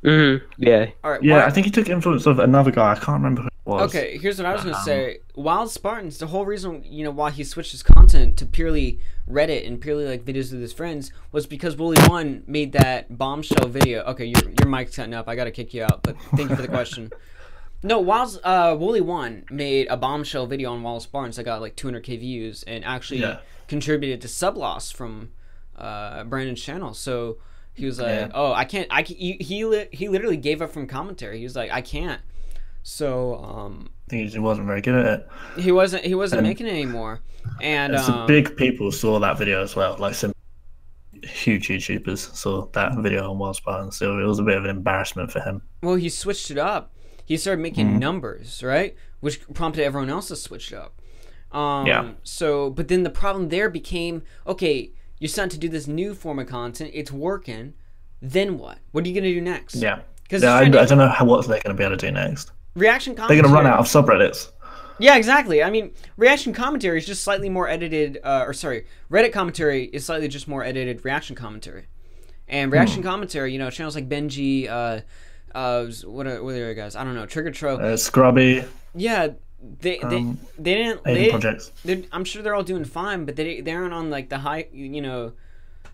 Speaker 16: Mm-hmm. Yeah.
Speaker 6: All right.
Speaker 7: Yeah, I think he took influence of another guy. I can't remember who it was.
Speaker 6: Okay, here's what I was gonna say. Wild Spartans, the whole reason why he switched his content to purely Reddit and purely like videos with his friends was because Wooly One made that bombshell video. Okay, your mic's cutting up. I gotta kick you out, but thank you for the question. No, Wooly One made a bombshell video on Wild Spartans that got like 200k views and actually contributed to sub loss from Brandon's channel. So. He was like, "Oh, I can't." He literally gave up from commentary. He was like, "I can't." So
Speaker 7: I think he just wasn't very good at it.
Speaker 6: He wasn't making it anymore. And
Speaker 7: some big people saw that video as well. Like some huge YouTubers saw that video on Wild Spartans. So it was a bit of an embarrassment for him.
Speaker 6: Well, he switched it up. He started making numbers, right? Which prompted everyone else to switch it up. So, but then the problem there became, okay, you're starting to do this new form of content. It's working. Then what? What are you gonna do next?
Speaker 7: Yeah. I don't know what they're gonna be able to do next.
Speaker 6: Reaction commentary.
Speaker 7: They're gonna run out of subreddits.
Speaker 6: Yeah, exactly. I mean, reaction commentary is just slightly more edited. Reddit commentary is slightly just more edited reaction commentary. And reaction commentary, channels like Benji, what are the other guys? I don't know. Trigger Tro.
Speaker 7: Scrubby.
Speaker 6: Yeah, They didn't.
Speaker 7: projects.
Speaker 6: I'm sure they're all doing fine, but they aren't on like the high,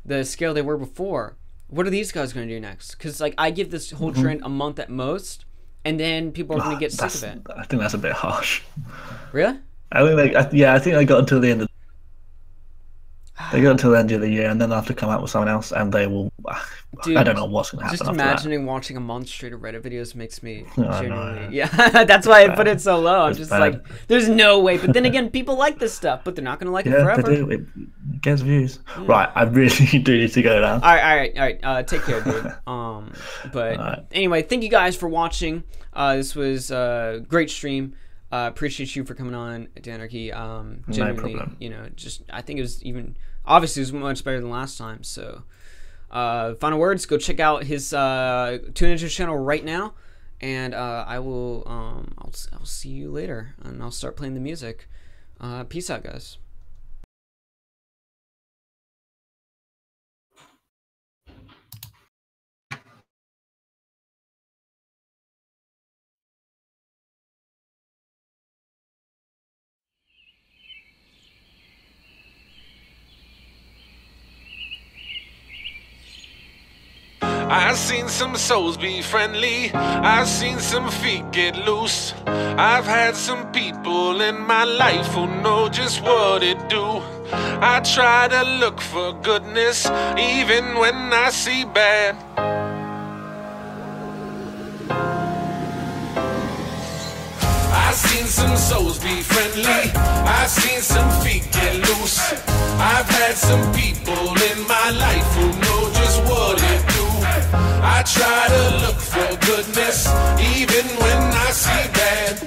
Speaker 6: the scale they were before. What are these guys going to do next? Because like I give this whole trend a month at most, and then people are going to get sick of it.
Speaker 7: I think that's a bit harsh.
Speaker 6: Really?
Speaker 7: I think I think they got until the end of. They got until the end of the year, and then they'll have to come out with someone else, and they will. Dude, I don't know what's going to happen.
Speaker 6: Just
Speaker 7: after
Speaker 6: imagining watching a month straight of Reddit videos makes me genuinely. Yeah, that's why I put it so low. I'm just like, there's no way. But then again, people like this stuff, but they're not going to like it forever.
Speaker 7: They do. It gets views. Yeah. Right, I really do need to go now.
Speaker 6: All right. Take care, dude. But anyway, thank you guys for watching. This was a great stream. Appreciate you for coming on, Danarchy. Genuinely,
Speaker 7: no problem.
Speaker 6: I think it was obviously it was much better than last time. So, final words. Go check out his tune into his channel right now, and I'll see you later, and I'll start playing the music. Peace out, guys.
Speaker 1: I've seen some souls be friendly, I've seen some feet get loose. I've had some people in my life who know just what it do. I try to look for goodness even when I see bad. I've seen some souls be friendly, I've seen some feet get loose. I've had some people in my life who know just what it do. I try to look for goodness even when I see bad.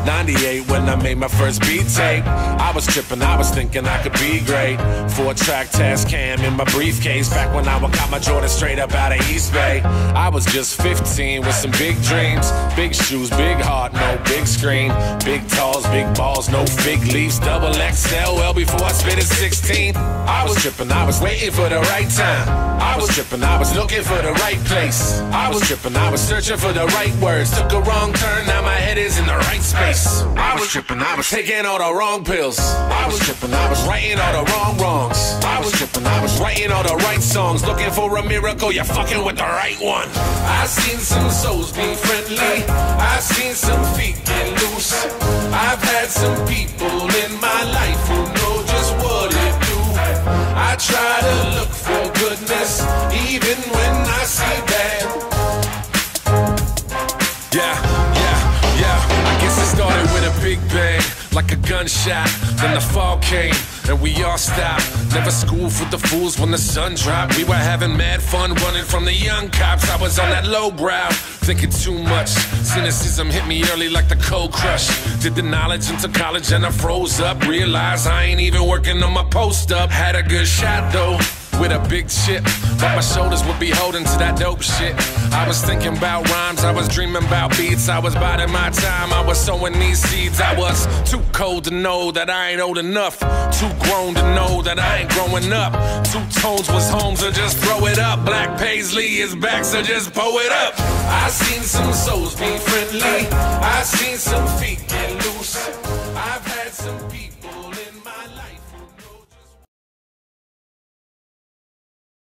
Speaker 1: '98 when I made my first beat tape, I was tripping, I was thinking I could be great. 4-track test cam in my briefcase, back when I got my Jordan straight up out of East Bay. I was just 15 with some big dreams, big shoes, big heart, no big screen, big talls, big balls, no fig leaves, double XL. Well, before I spit at 16, I was tripping, I was waiting for the right time. I was tripping, I was looking for the right place. I was tripping, I was searching for the right words. Took a wrong turn, now my head is in the right space. I was tripping, I was taking all the wrong pills. I was tripping, I was writing all the wrong wrongs. I was tripping, I was writing all the right songs. Looking for a miracle, you're fucking with the right one. I've seen some souls be friendly, I've seen some feet get loose. I've had some people in my life who know just what it do. I try to look for goodness even when I see bad. I guess it started with a big bang, like a gunshot. Then the fall came, and we all stopped. Never school for the fools when the sun dropped. We were having mad fun running from the young cops. I was on that low brow, thinking too much. Cynicism hit me early like the cold crush. Did the knowledge into college and I froze up. Realized I ain't even working on my post up. Had a good shot though, with a big chip, but my shoulders would be holding to that dope shit. I was thinking about rhymes, I was dreaming about beats. I was biding my time, I was sowing these seeds. I was too cold to know that I ain't old enough, too grown to know that I ain't growing up. Two tones was home, so just throw it up. Black Paisley is back, so just pull it up. I seen some souls be friendly,